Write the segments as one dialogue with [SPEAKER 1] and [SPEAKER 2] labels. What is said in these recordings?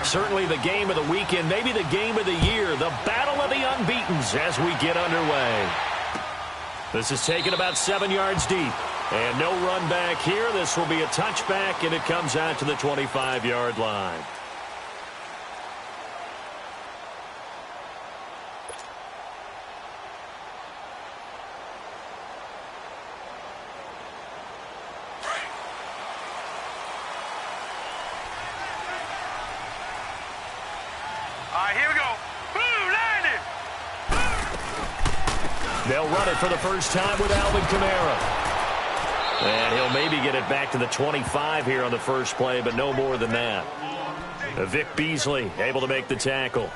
[SPEAKER 1] Certainly the game of the weekend, maybe the game of the year, the battle of the unbeatens as we get underway. This is taken about 7 yards deep. And no run back here. This will be a touchback, and it comes out to the 25-yard line.
[SPEAKER 2] Here we go. Blue landed.
[SPEAKER 1] They'll run it for the first time with Alvin Kamara. And he'll maybe get it back to the 25 here on the first play, but no more than that. Vic Beasley able to make the tackle.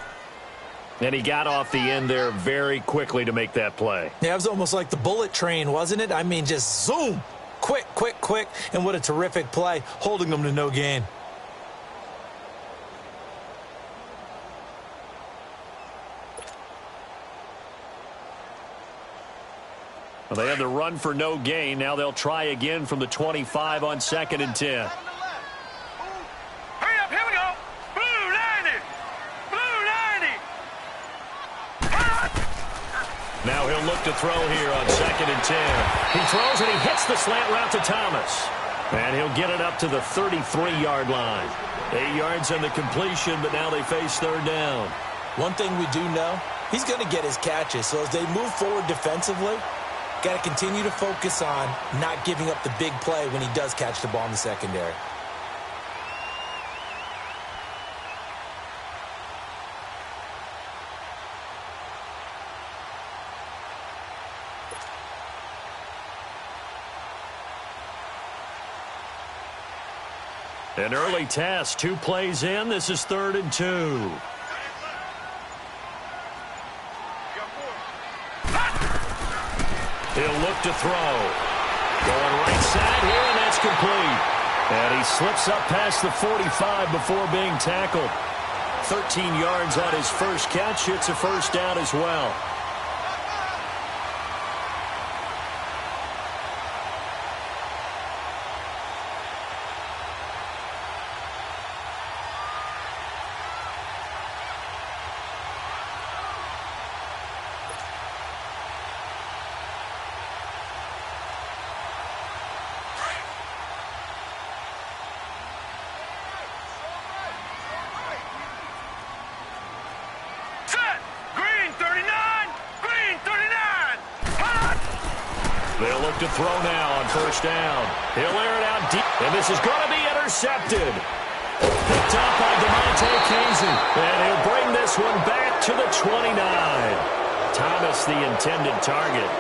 [SPEAKER 1] And he got off the end there very quickly to make that play.
[SPEAKER 3] Yeah, it was almost like the bullet train, wasn't it? I mean, just zoom. Quick, quick, quick. And what a terrific play, holding them to no gain.
[SPEAKER 1] Well, they had the run for no gain. Now they'll try again from the 25 on 2nd and 10.
[SPEAKER 2] Hurry up, here we go. Blue landed. Blue landed.
[SPEAKER 1] Now he'll look to throw here on 2nd and 10. He throws and he hits the slant route to Thomas. And he'll get it up to the 33-yard line. 8 yards on the completion, but now they face 3rd down.
[SPEAKER 3] One thing we do know, he's going to get his catches. So as they move forward defensively, got to continue to focus on not giving up the big play when he does catch the ball in the secondary.
[SPEAKER 1] An early test, 2 plays in. This is 3rd and 2. He'll look to throw. Going right side here, and that's complete. And he slips up past the 45 before being tackled. 13 yards on his first catch. It's a first down as well. They'll look to throw now on first down. He'll air it out deep, and this is going to be intercepted. Picked up by DeMonte Casey, and he'll bring this one back to the 29. Thomas, the intended target.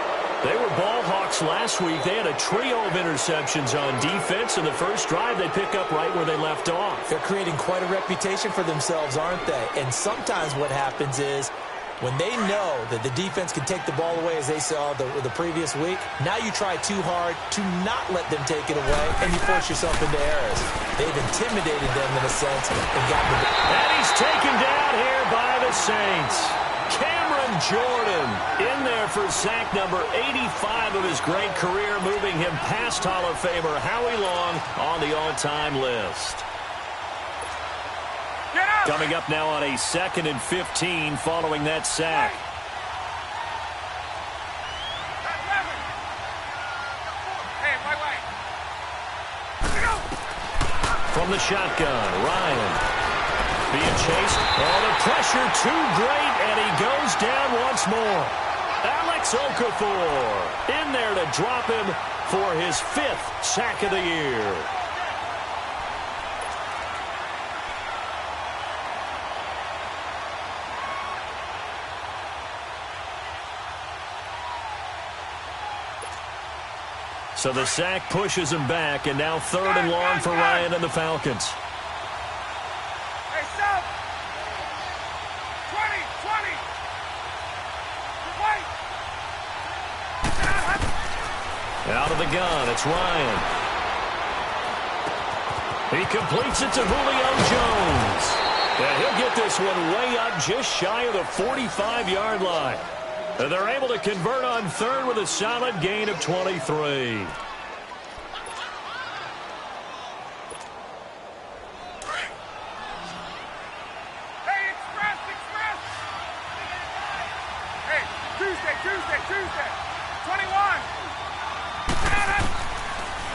[SPEAKER 1] They were ball hawks last week. They had a trio of interceptions on defense. In the first drive, they pick up right where they left off.
[SPEAKER 3] They're creating quite a reputation for themselves, aren't they? And sometimes what happens is, when they know that the defense can take the ball away, as they saw the previous week, now you try too hard to not let them take it away, and you force yourself into errors. They've intimidated them in a sense and gotten the ball.
[SPEAKER 1] And he's taken down here by the Saints. Cameron Jordan in there for sack number 85 of his great career, moving him past Hall of Famer Howie Long on the all-time list. Coming up now on a 2nd and 15 following that sack. From the shotgun, Ryan being chased. Oh, the pressure too great, and he goes down once more. Alex Okafor in there to drop him for his 5th sack of the year. So the sack pushes him back, and now 3rd and long for Ryan and the Falcons.
[SPEAKER 2] Hey, stop! 20, 20!
[SPEAKER 1] Out of the gun, it's Ryan. He completes it to Julio Jones. And he'll get this one way up just shy of the 45-yard line. And they're able to convert on 3rd with a solid gain of 23.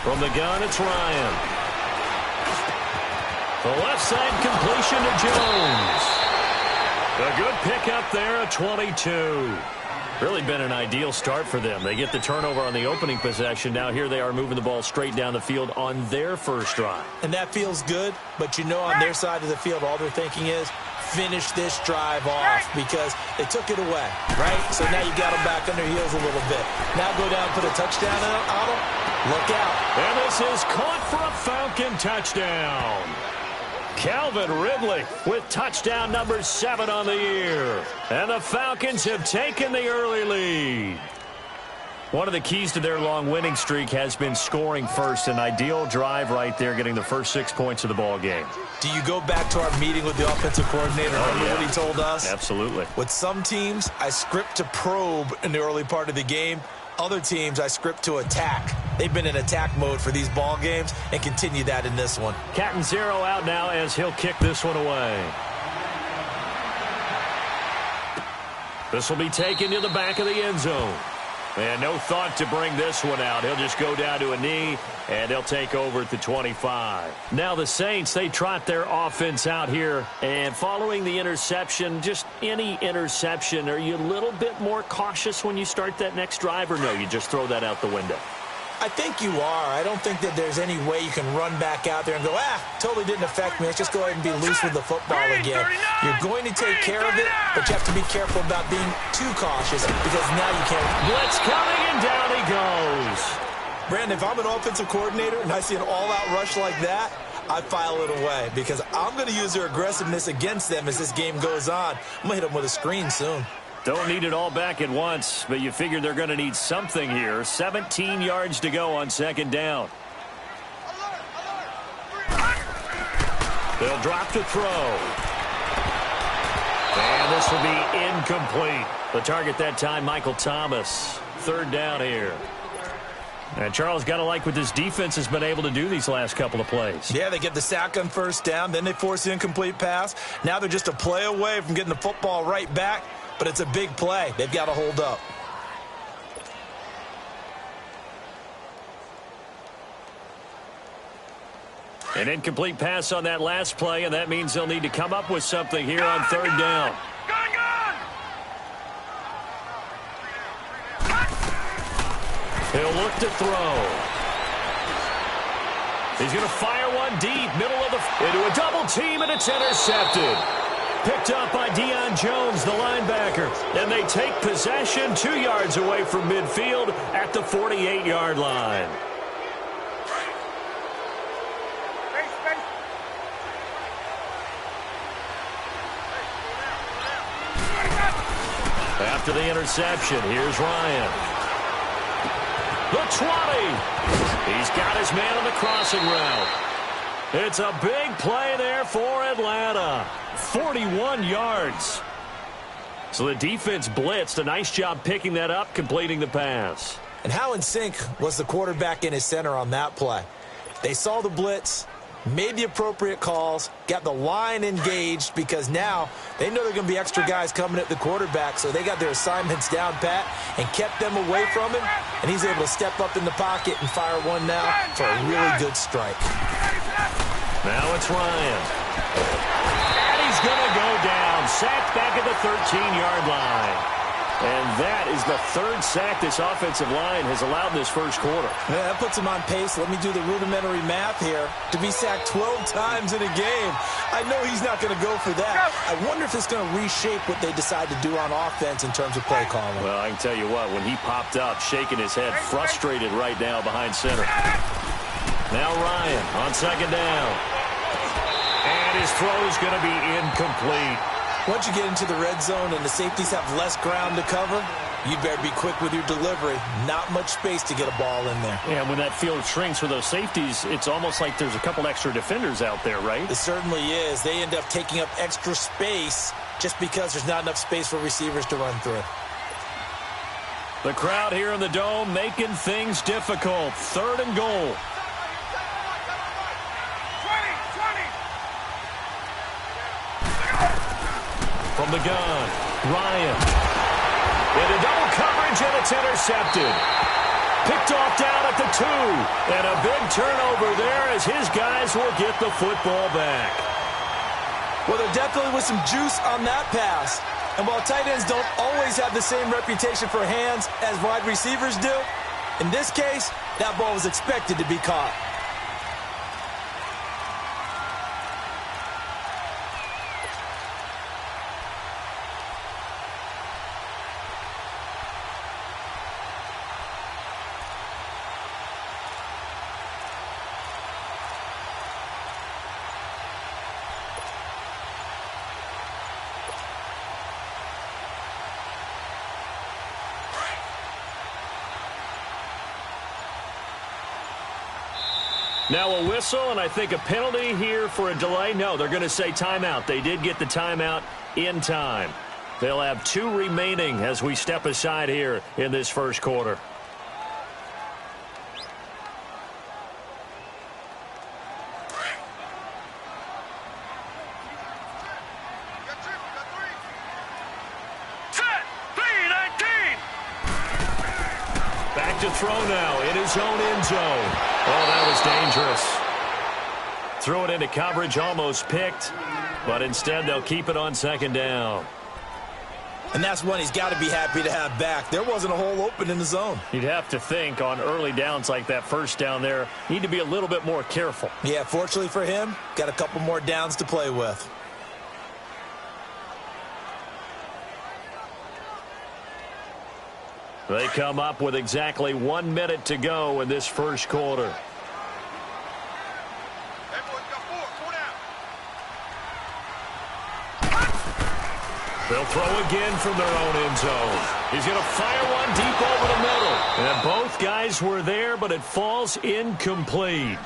[SPEAKER 1] From the gun, it's Ryan. The left side completion to Jones. A good pickup there at 22. Really been an ideal start for them. They get the turnover on the opening possession. Now here they are moving the ball straight down the field on their first drive.
[SPEAKER 3] And that feels good, but you know on their side of the field all they're thinking is finish this drive off because they took it away, right? So now you got them back on their heels a little bit. Now go down and put a touchdown on them. Look out.
[SPEAKER 1] And this is caught for a Falcon touchdown. Calvin Ridley with touchdown number 7 on the year. And the Falcons have taken the early lead. One of the keys to their long winning streak has been scoring first. An ideal drive right there, getting the first 6 points of the ball game.
[SPEAKER 3] Do you go back to our meeting with the offensive coordinator? Remember what he told us?
[SPEAKER 1] Absolutely.
[SPEAKER 3] With some teams, I script to probe in the early part of the game. Other teams, I script to attack. They've been in attack mode for these ball games and continue that in this one.
[SPEAKER 1] Cat 0 out now as he'll kick this one away. This will be taken to the back of the end zone. And no thought to bring this one out. He'll just go down to a knee, and they'll take over at the 25. Now the Saints, they trot their offense out here. And following the interception, just any interception, are you a little bit more cautious when you start that next drive, or no, you just throw that out the window?
[SPEAKER 3] I think you are. I don't think that there's any way you can run back out there and go, totally didn't affect me. Let's just go ahead and be loose with the football again. You're going to take care of it, but you have to be careful about being too cautious because now you can't.
[SPEAKER 1] Blitz coming, and down he goes.
[SPEAKER 3] Brandon, if I'm an offensive coordinator and I see an all-out rush like that, I file it away because I'm going to use their aggressiveness against them as this game goes on. I'm going to hit them with a screen soon.
[SPEAKER 1] Don't need it all back at once, but you figure they're going to need something here. 17 yards to go on second down. They'll drop to throw. And this will be incomplete. The target that time, Michael Thomas. Third down here. And Charles, got to like what this defense has been able to do these last couple of plays.
[SPEAKER 3] Yeah, they get the sack on first down, then they force the incomplete pass. Now they're just a play away from getting the football right back. But it's a big play. They've got to hold up.
[SPEAKER 1] An incomplete pass on that last play, and that means they'll need to come up with something here on third down. He'll look to throw. He's going to fire one deep, middle of the... into a double team, and it's intercepted. Picked up by Deion Jones, the linebacker. And they take possession 2 yards away from midfield at the 48-yard line. After the interception, here's Ryan. The 20. He's got his man on the crossing route. It's a big play there for Atlanta. 41 yards. So the defense blitzed. A nice job picking that up, completing the pass.
[SPEAKER 3] And how in sync was the quarterback in his center on that play? They saw the blitz, made the appropriate calls, got the line engaged because now they know there are going to be extra guys coming at the quarterback, so they got their assignments down pat and kept them away from him, and he's able to step up in the pocket and fire one now for a really good strike.
[SPEAKER 1] Now it's Ryan. And he's going to go down. Sacked back at the 13-yard line. And that is the third sack this offensive line has allowed in this first quarter.
[SPEAKER 3] Yeah, that puts him on pace. Let me do the rudimentary math here. To be sacked 12 times in a game. I know he's not going to go for that. I wonder if it's going to reshape what they decide to do on offense in terms of play calling.
[SPEAKER 1] Well, I can tell you what, when he popped up, shaking his head, frustrated right now behind center. Now Ryan on second down. And his throw is going to be incomplete.
[SPEAKER 3] Once you get into the red zone and the safeties have less ground to cover, you better be quick with your delivery. Not much space to get a ball in there.
[SPEAKER 1] Yeah, when that field shrinks with those safeties, it's almost like there's a couple extra defenders out there, right?
[SPEAKER 3] It certainly is. They end up taking up extra space just because there's not enough space for receivers to run through.
[SPEAKER 1] The crowd here in the Dome making things difficult. Third and goal. From the gun, Ryan. Into double coverage, and it's intercepted. Picked off down at the 2. And a big turnover there as his guys will get the football back.
[SPEAKER 3] Well, there definitely was some juice on that pass. And while tight ends don't always have the same reputation for hands as wide receivers do, in this case, that ball was expected to be caught.
[SPEAKER 1] Now a whistle, and I think a penalty here for a delay. No, they're going to say timeout. They did get the timeout in time. They'll have 2 remaining as we step aside here in this first quarter.
[SPEAKER 2] Set. 3-19.
[SPEAKER 1] Back to throw now in his own end zone. Oh, that was dangerous. Threw it into coverage, almost picked, but instead they'll keep it on second down.
[SPEAKER 3] And that's one he's got to be happy to have back. There wasn't a hole open in the zone.
[SPEAKER 1] You'd have to think on early downs like that first down there, need to be a little bit more careful.
[SPEAKER 3] Yeah, fortunately for him, got a couple more downs to play with.
[SPEAKER 1] They come up with exactly 1 minute to go in this first quarter. They'll throw again from their own end zone. He's going to fire one deep over the middle. And both guys were there, but it falls incomplete.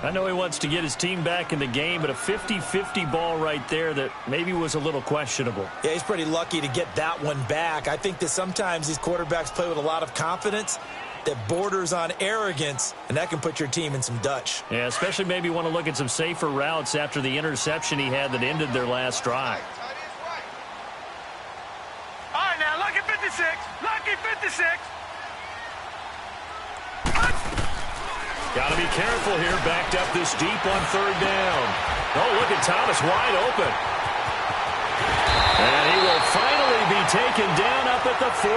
[SPEAKER 1] I know he wants to get his team back in the game, but a 50-50 ball right there that maybe was a little questionable.
[SPEAKER 3] Yeah, he's pretty lucky to get that one back. I think that sometimes these quarterbacks play with a lot of confidence that borders on arrogance, and that can put your team in some Dutch.
[SPEAKER 1] Yeah, especially maybe want to look at some safer routes after the interception he had that ended their last drive.
[SPEAKER 2] All right, now, lucky 56. Lucky 56.
[SPEAKER 1] Got to be careful here, backed up this deep on third down. Oh, look at Thomas wide open. And he will finally be taken down up at the 43.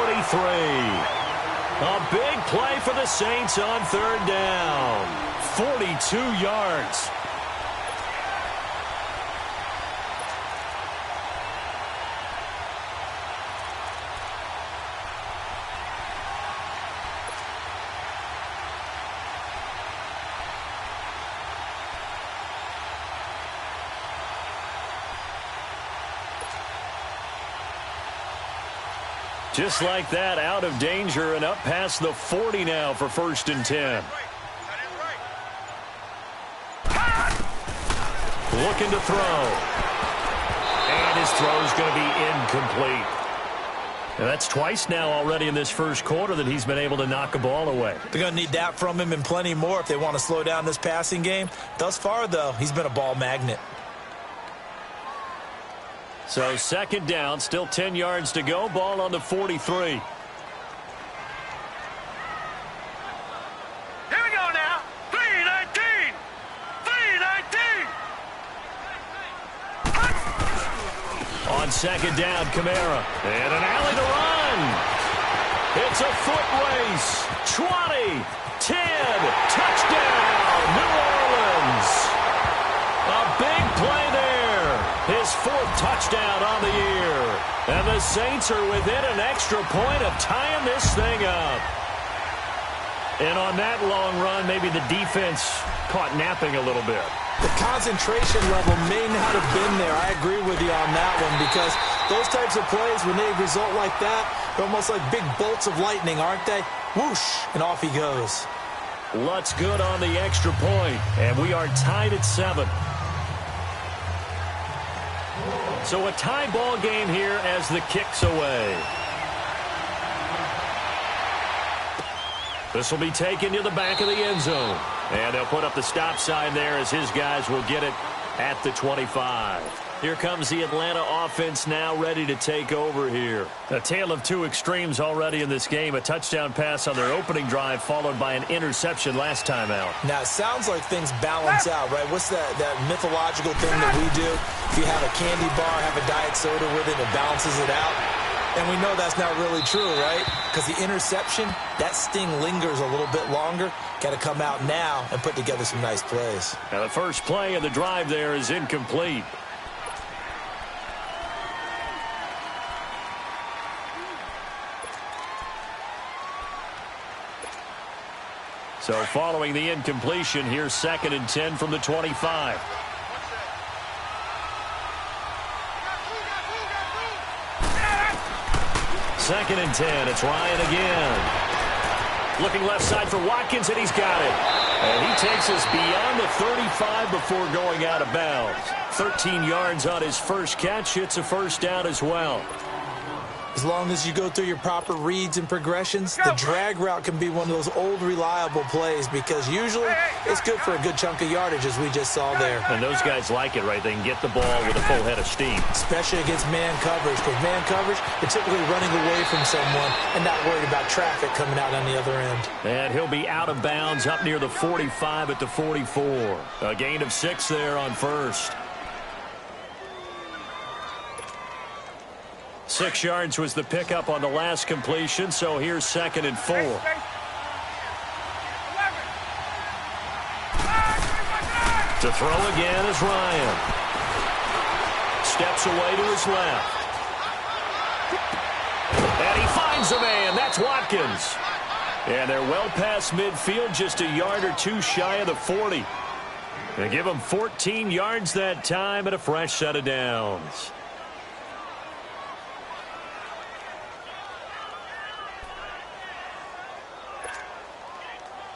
[SPEAKER 1] A big play for the Saints on third down. 42 yards. Just like that, out of danger and up past the 40 now for 1st and 10. Looking to throw. And his throw is going to be incomplete. And that's twice now already in this first quarter that he's been able to knock a ball away.
[SPEAKER 3] They're going to need that from him and plenty more if they want to slow down this passing game. Thus far, though, he's been a ball magnet.
[SPEAKER 1] So second down, still 10 yards to go. Ball on the 43.
[SPEAKER 2] Here we go now. 3-19. 3-19.
[SPEAKER 1] On second down, Kamara. And an alley to run. It's a foot race. 20, 10, touchdown, New Orleans. A big play there. His 4th touchdown on the year. And the Saints are within an extra point of tying this thing up. And on that long run, maybe the defense caught napping a little bit.
[SPEAKER 3] The concentration level may not have been there. I agree with you on that one because those types of plays, when they result like that, they're almost like big bolts of lightning, aren't they? Whoosh, and off he goes.
[SPEAKER 1] Lutz good on the extra point, and we are tied at 7. So a tie ball game here as the kick's away. This will be taken to the back of the end zone. And they'll put up the stop sign there as his guys will get it at the 25. Here comes the Atlanta offense now ready to take over here. A tale of two extremes already in this game. A touchdown pass on their opening drive followed by an interception last time out.
[SPEAKER 3] Now, it sounds like things balance out, right? What's that mythological thing that we do? If you have a candy bar, have a diet soda with it, it balances it out. And we know that's not really true, right? Because the interception, that sting lingers a little bit longer. Got to come out now and put together some nice plays.
[SPEAKER 1] Now the first play of the drive there is incomplete. So following the incompletion, here's 2nd and 10 from the 25. Second and 10. It's Ryan again. Looking left side for Watkins, and he's got it. And he takes us beyond the 35 before going out of bounds. 13 yards on his first catch. It's a first down as well.
[SPEAKER 3] As long as you go through your proper reads and progressions, the drag route can be one of those old reliable plays because usually it's good for a good chunk of yardage as we just saw there.
[SPEAKER 1] And those guys like it, right? They can get the ball with a full head of steam.
[SPEAKER 3] Especially against man coverage. Because man coverage, they're typically running away from someone and not worried about traffic coming out on the other end.
[SPEAKER 1] And he'll be out of bounds up near the 45 at the 44. A gain of 6 there on first. 6 yards was the pickup on the last completion, so here's 2nd and 4. To throw again is Ryan. Steps away to his left. And he finds a man. That's Watkins. And they're well past midfield, just a yard or two shy of the 40. They give him 14 yards that time and a fresh set of downs.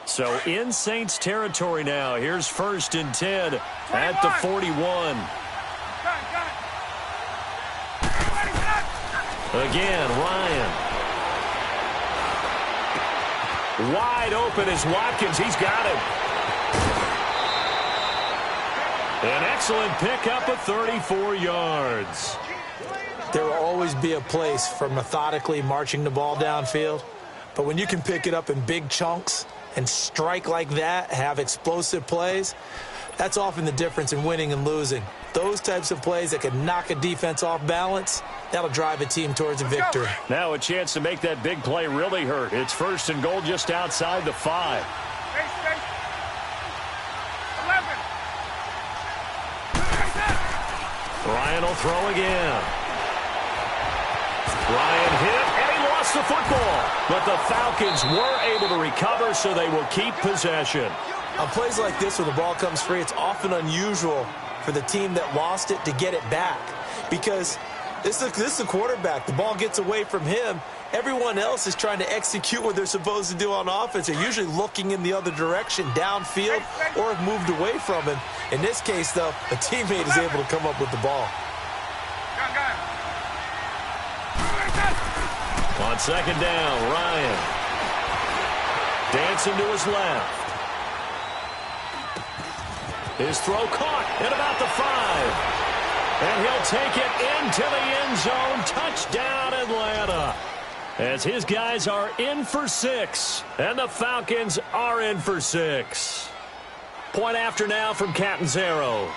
[SPEAKER 1] So in Saints territory now. Here's 1st and 10 at the 41. Again, Ryan. Wide open is Watkins. He's got it. An excellent pickup of 34 yards.
[SPEAKER 3] There will always be a place for methodically marching the ball downfield. But when you can pick it up in big chunks and strike like that, have explosive plays, that's often the difference in winning and losing. Those types of plays that can knock a defense off balance, that'll drive a team towards a victory.
[SPEAKER 1] Now a chance to make that big play really hurt. It's 1st and goal just outside the 5. Ryan will throw again. Ryan hit, and he lost the football. But the Falcons were able to recover, so they will keep possession.
[SPEAKER 3] On plays like this, when the ball comes free, it's often unusual for the team that lost it to get it back. Because this is the quarterback. The ball gets away from him. Everyone else is trying to execute what they're supposed to do on offense. They're usually looking in the other direction, downfield, or have moved away from him. In this case, though, a teammate is able to come up with the ball.
[SPEAKER 1] On 2nd down, Ryan. Dancing to his left. His throw caught at about the 5. And he'll take it into the end zone. Touchdown, Atlanta. As his guys are in for 6. And the Falcons are in for 6. Point after now from Catanzaro.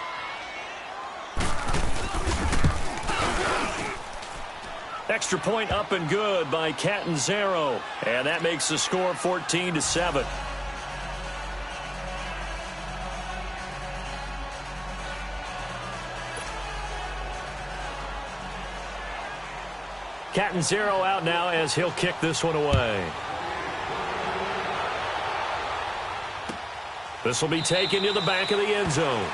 [SPEAKER 1] Extra point up and good by Catanzaro. And that makes the score 14-7. Catanzaro out now as he'll kick this one away. This will be taken to the back of the end zone.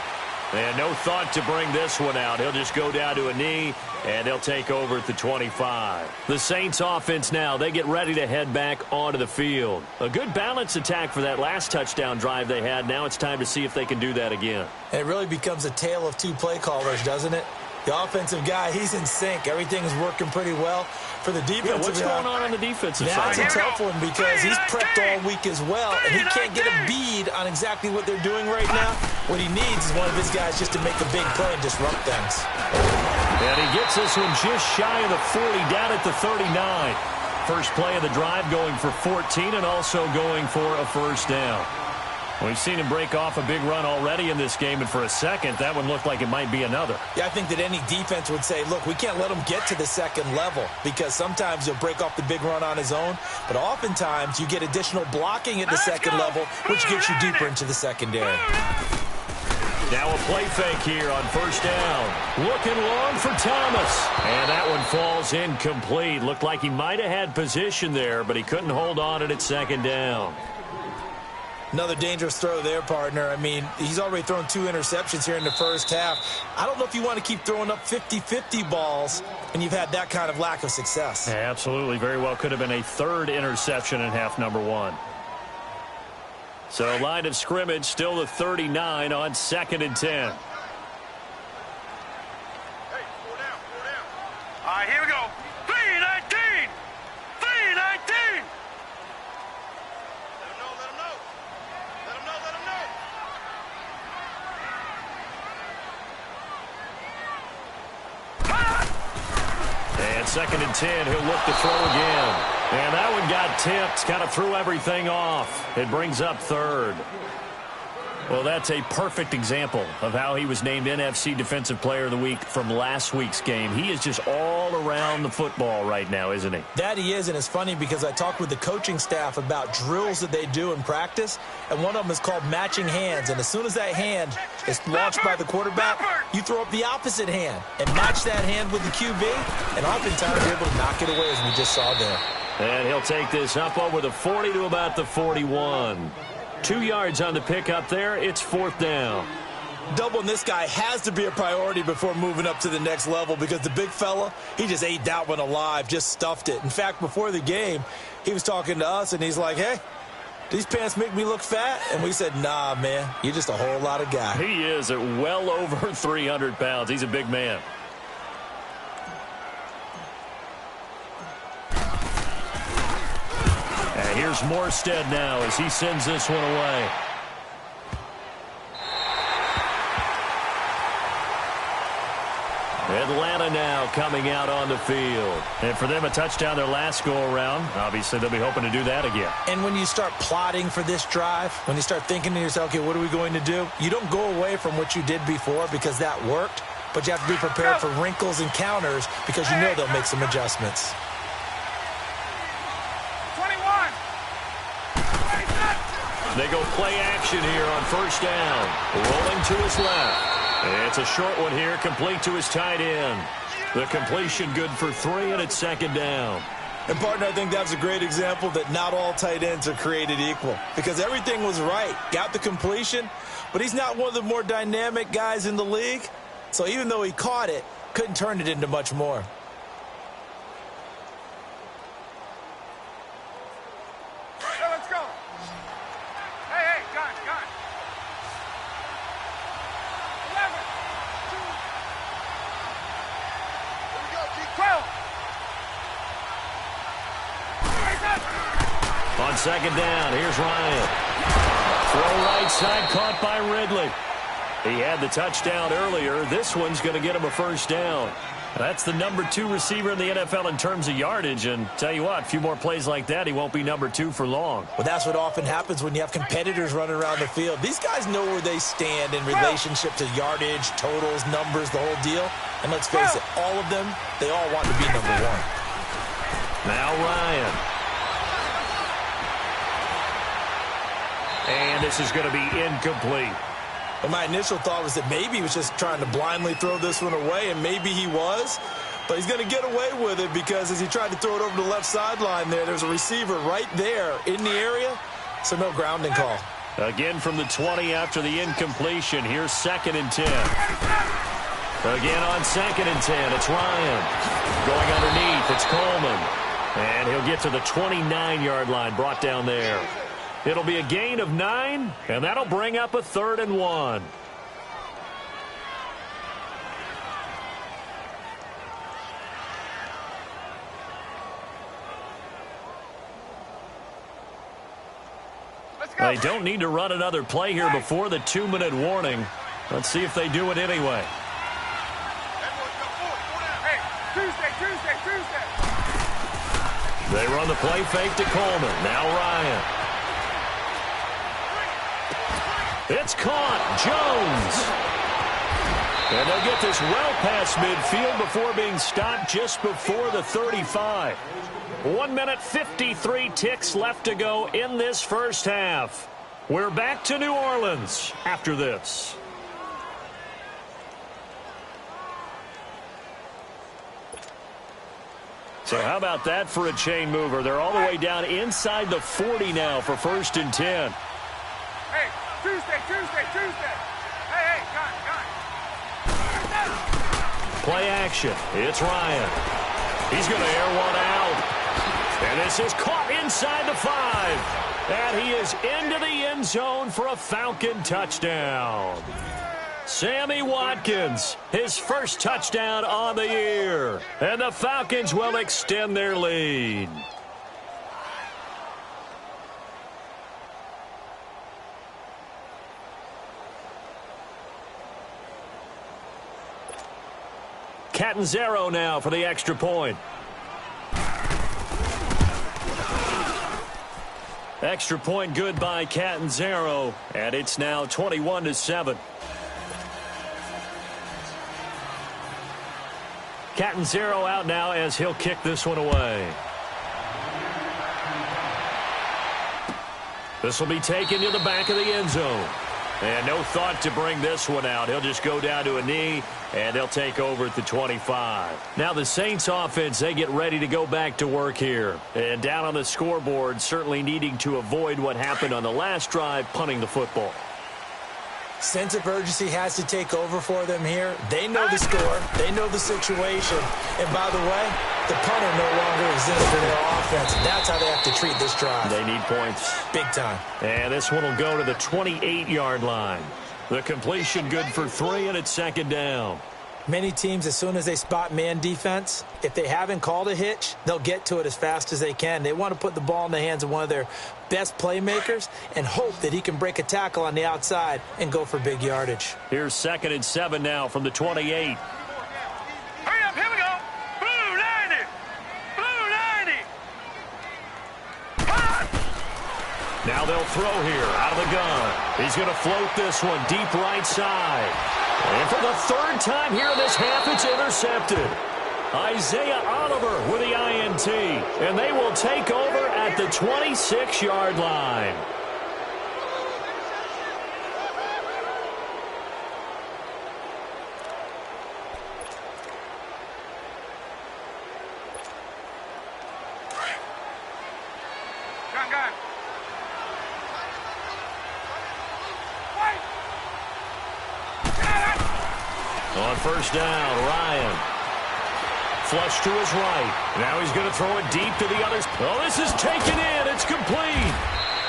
[SPEAKER 1] And no thought to bring this one out. He'll just go down to a knee, and they'll take over at the 25. The Saints offense now, they get ready to head back onto the field. A good balance attack for that last touchdown drive they had. Now it's time to see if they can do that again.
[SPEAKER 3] And it really becomes a tale of two play callers, doesn't it? The offensive guy, he's in sync. Everything is working pretty well. For the defensive
[SPEAKER 1] what's going on the defensive side?
[SPEAKER 3] That's a tough one because he's prepped all week as well, and he can't get a bead on exactly what they're doing right now. What he needs is one of his guys just to make a big play and disrupt things.
[SPEAKER 1] And he gets this one just shy of the 40, down at the 39. First play of the drive going for 14 and also going for a first down. We've seen him break off a big run already in this game, and for a second, that one looked like it might be another.
[SPEAKER 3] Yeah, I think that any defense would say, look, we can't let him get to the second level because sometimes he'll break off the big run on his own, but oftentimes you get additional blocking at the second level, which gets you deeper into the secondary.
[SPEAKER 1] Now a play fake here on first down. Looking long for Thomas. And that one falls incomplete. Looked like he might have had position there, but he couldn't hold on it at second down.
[SPEAKER 3] Another dangerous throw there, partner. I mean, he's already thrown 2 interceptions here in the first half. I don't know if you want to keep throwing up 50-50 balls and you've had that kind of lack of success.
[SPEAKER 1] Yeah, absolutely. Very well could have been a 3rd interception in half number 1. So line of scrimmage still the 39 on 2nd and 10.
[SPEAKER 2] Hey, 4 down. All right, here we go. 3-19. 3-19. Let him know.
[SPEAKER 1] And 2nd and 10, he'll look to throw again. And that one got tipped, kind of threw everything off. It brings up 3rd. Well, that's a perfect example of how he was named NFC Defensive Player of the Week from last week's game. He is just all around the football right now, isn't he?
[SPEAKER 3] That he is, and it's funny because I talked with the coaching staff about drills that they do in practice, and one of them is called matching hands. And as soon as that hand is launched by the quarterback, you throw up the opposite hand and match that hand with the QB, and oftentimes you're able to knock it away, as we just saw there.
[SPEAKER 1] And he'll take this up over the 40 to about the 41. 2 yards on the pickup there. It's 4th down.
[SPEAKER 3] Doubling this guy has to be a priority before moving up to the next level because the big fella, he just ate that one alive, just stuffed it. In fact, before the game, he was talking to us, and he's like, hey, these pants make me look fat? And we said, nah, man, you're just a whole lot of guy.
[SPEAKER 1] He is at well over 300 pounds. He's a big man. And here's Morstead now as he sends this one away. Atlanta now coming out on the field. And for them, a touchdown their last go-around. Obviously, they'll be hoping to do that again.
[SPEAKER 3] And when you start plotting for this drive, when you start thinking to yourself, okay, what are we going to do? You don't go away from what you did before because that worked, but you have to be prepared for wrinkles and counters because you know they'll make some adjustments.
[SPEAKER 2] 21.
[SPEAKER 1] They go play action here on first down. Rolling to his left. It's a short one here, complete to his tight end. The completion good for 3, and it's 2nd down.
[SPEAKER 3] And, partner, I think that's a great example that not all tight ends are created equal because everything was right. Got the completion, but he's not one of the more dynamic guys in the league. So even though he caught it, couldn't turn it into much more.
[SPEAKER 2] Hey, let's go. Hey, got it. 11, 2. Here we go, keep 12.
[SPEAKER 1] On 2nd down, here's Ryan. Throw right side, caught by Ridley. He had the touchdown earlier. This one's going to get him a first down. That's the number 2 receiver in the NFL in terms of yardage. And tell you what, a few more plays like that, he won't be number 2 for long.
[SPEAKER 3] Well, that's what often happens when you have competitors running around the field. These guys know where they stand in relationship to yardage, totals, numbers, the whole deal. And let's face it, all of them, they all want to be number 1.
[SPEAKER 1] Now Ryan. And this is going to be incomplete.
[SPEAKER 3] And my initial thought was that maybe he was just trying to blindly throw this one away, and maybe he was. But he's going to get away with it because as he tried to throw it over the left sideline there's a receiver right there in the area, so no grounding call.
[SPEAKER 1] Again from the 20 after the incompletion. Here's 2nd and 10. Again on 2nd and 10, it's Ryan. Going underneath, it's Coleman. And he'll get to the 29-yard line, brought down there. It'll be a gain of 9, and that'll bring up a 3rd and 1. They don't need to run another play here before the 2-minute warning. Let's see if they do it anyway.
[SPEAKER 2] Hey, Tuesday.
[SPEAKER 1] They run the play fake to Coleman. Now Ryan. It's caught. Jones. And they'll get this well past midfield before being stopped just before the 35. 1 minute 53 ticks left to go in this first half. We're back to New Orleans after this. So how about that for a chain mover? They're all the way down inside the 40 now for 1st and 10.
[SPEAKER 2] Hey, Tuesday. Hey, got it.
[SPEAKER 1] Play action. It's Ryan. He's going to air one out. And this is caught inside the 5. And he is into the end zone for a Falcon touchdown. Sammy Watkins, his first touchdown on the year. And the Falcons will extend their lead. Catanzaro now for the extra point. Extra point good by Catanzaro, and it's now 21-7. Catanzaro out now as he'll kick this one away. This will be taken to the back of the end zone. And no thought to bring this one out. He'll just go down to a knee, and they'll take over at the 25. Now the Saints offense, they get ready to go back to work here. And down on the scoreboard, certainly needing to avoid what happened on the last drive, punting the football.
[SPEAKER 3] Sense of urgency has to take over for them here. They know the score. They know the situation. And by the way, the punter no longer exists for their offense. That's how they have to treat this drive.
[SPEAKER 1] They need points.
[SPEAKER 3] Big time.
[SPEAKER 1] And this one will go to the 28-yard line. The completion good for 3, and it's 2nd down.
[SPEAKER 3] Many teams, as soon as they spot man defense, if they haven't called a hitch, they'll get to it as fast as they can. They want to put the ball in the hands of one of their best playmakers and hope that he can break a tackle on the outside and go for big yardage.
[SPEAKER 1] Here's 2nd and 7 now from the 28.
[SPEAKER 2] Hurry up, here we go. Blue 90.
[SPEAKER 1] Now they'll throw here out of the gun. He's going to float this one deep right side. And for the 3rd time here in this half, it's intercepted. Isaiah Oliver with the INT. And they will take over at the 26-yard line.
[SPEAKER 2] Gun.
[SPEAKER 1] On 1st down, Ryan. Flush to his right. Now he's going to throw it deep to the others. Oh, this is taken in. It's complete.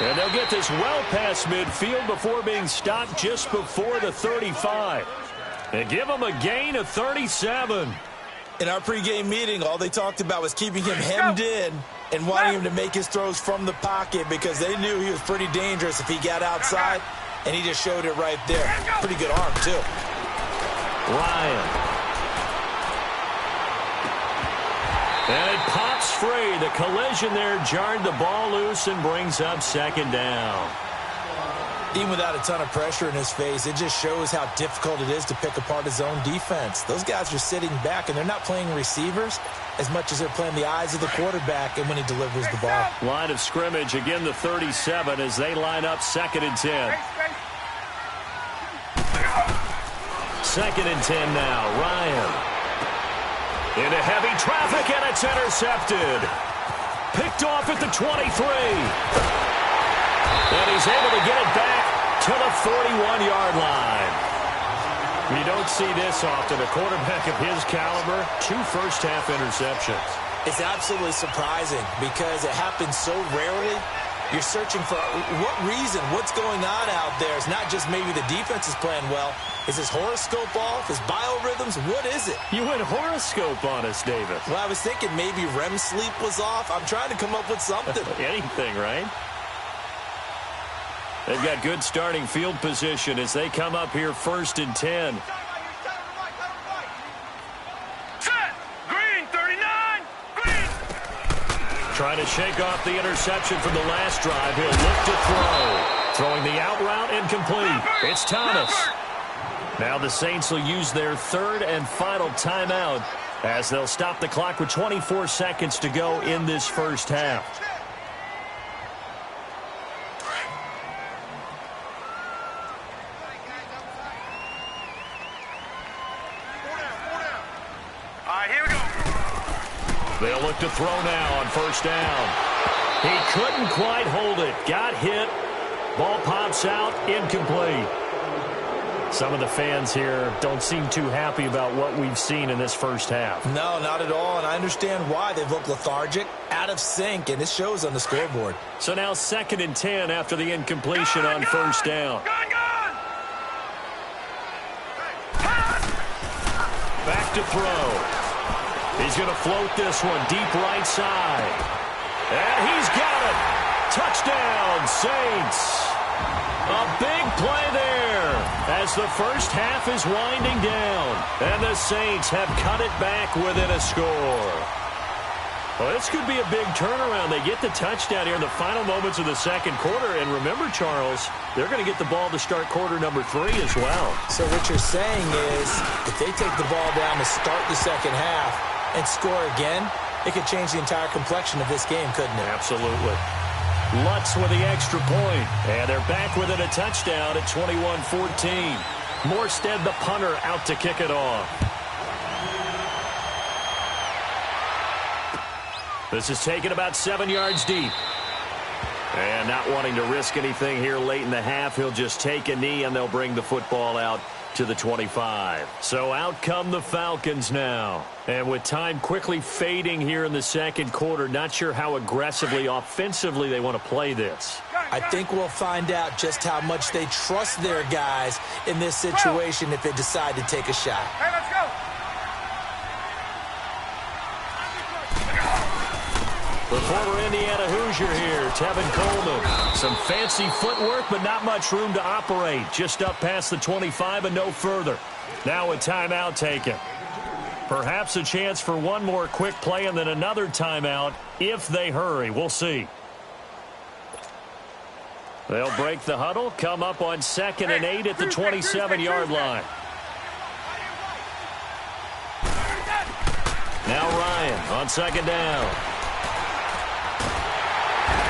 [SPEAKER 1] And they'll get this well past midfield before being stopped just before the 35. And give him a gain of 37.
[SPEAKER 3] In our pregame meeting, all they talked about was keeping him hemmed in and wanting him to make his throws from the pocket because they knew he was pretty dangerous if he got outside, and he just showed it right there. Pretty good arm, too.
[SPEAKER 1] Ryan. And it pops free. The collision there jarred the ball loose and brings up 2nd down.
[SPEAKER 3] Even without a ton of pressure in his face, it just shows how difficult it is to pick apart his own defense. Those guys are sitting back, and they're not playing receivers as much as they're playing the eyes of the quarterback and when he delivers the ball.
[SPEAKER 1] Line of scrimmage, again the 37 as they line up 2nd and 10. 2nd and 10 now. Ryan. Into heavy traffic, and it's intercepted. Picked off at the 23. And he's able to get it back to the 41-yard line. You don't see this often. A quarterback of his caliber, 2 first-half interceptions.
[SPEAKER 3] It's absolutely surprising because it happens so rarely. You're searching for what reason, what's going on out there. It's not just maybe the defense is playing well. Is his horoscope off? His biorhythms? What is it?
[SPEAKER 1] You went horoscope on us, David.
[SPEAKER 3] Well, I was thinking maybe REM sleep was off. I'm trying to come up with something.
[SPEAKER 1] Anything, right? They've got good starting field position as they come up here 1st and 10.
[SPEAKER 2] Set. Green, 39. Green.
[SPEAKER 1] Trying to shake off the interception from the last drive. He'll look to throw. Throwing the out route incomplete. It's Thomas. Now the Saints will use their 3rd and final timeout as they'll stop the clock with 24 seconds to go in this first half.
[SPEAKER 2] All right, here we go.
[SPEAKER 1] They'll look to throw now on 1st down. He couldn't quite hold it. Got hit. Ball pops out, incomplete. Some of the fans here don't seem too happy about what we've seen in this first half.
[SPEAKER 3] No, not at all, and I understand why. They've looked lethargic, out of sync, and it shows on the scoreboard.
[SPEAKER 1] So now 2nd and 10 after the incompletion on 1st down. Back to throw. He's going to float this one deep right side. And he's got it. Touchdown, Saints. A big play there as the first half is winding down. And the Saints have cut it back within a score. Well, this could be a big turnaround. They get the touchdown here in the final moments of the second quarter. And remember, Charles, they're going to get the ball to start quarter number 3 as well. So what you're saying is if they take the ball down to start the second half and score again, it could change the entire complexion of this game, couldn't it? Absolutely. Lutz with the extra point. And they're back within a touchdown at 21-14. Morstead, the punter, out to kick it off. This is taken about 7 yards deep. And not wanting to risk anything here late in the half, he'll just take a knee and they'll bring the football out to the 25. So out come the Falcons now. And with time quickly fading here in the second quarter, not sure how aggressively, offensively they want to play this. I think we'll find out just how much they trust their guys in this situation if they decide to take a shot.
[SPEAKER 2] Hey, let's go.
[SPEAKER 1] The former Indiana Hoosier here, Tevin Coleman. Some fancy footwork, but not much room to operate. Just up past the 25 and no further. Now a timeout taken. Perhaps a chance for one more quick play and then another timeout if they hurry. We'll see. They'll break the huddle, come up on 2nd and 8 at the 27-yard line. Now Ryan on 2nd down.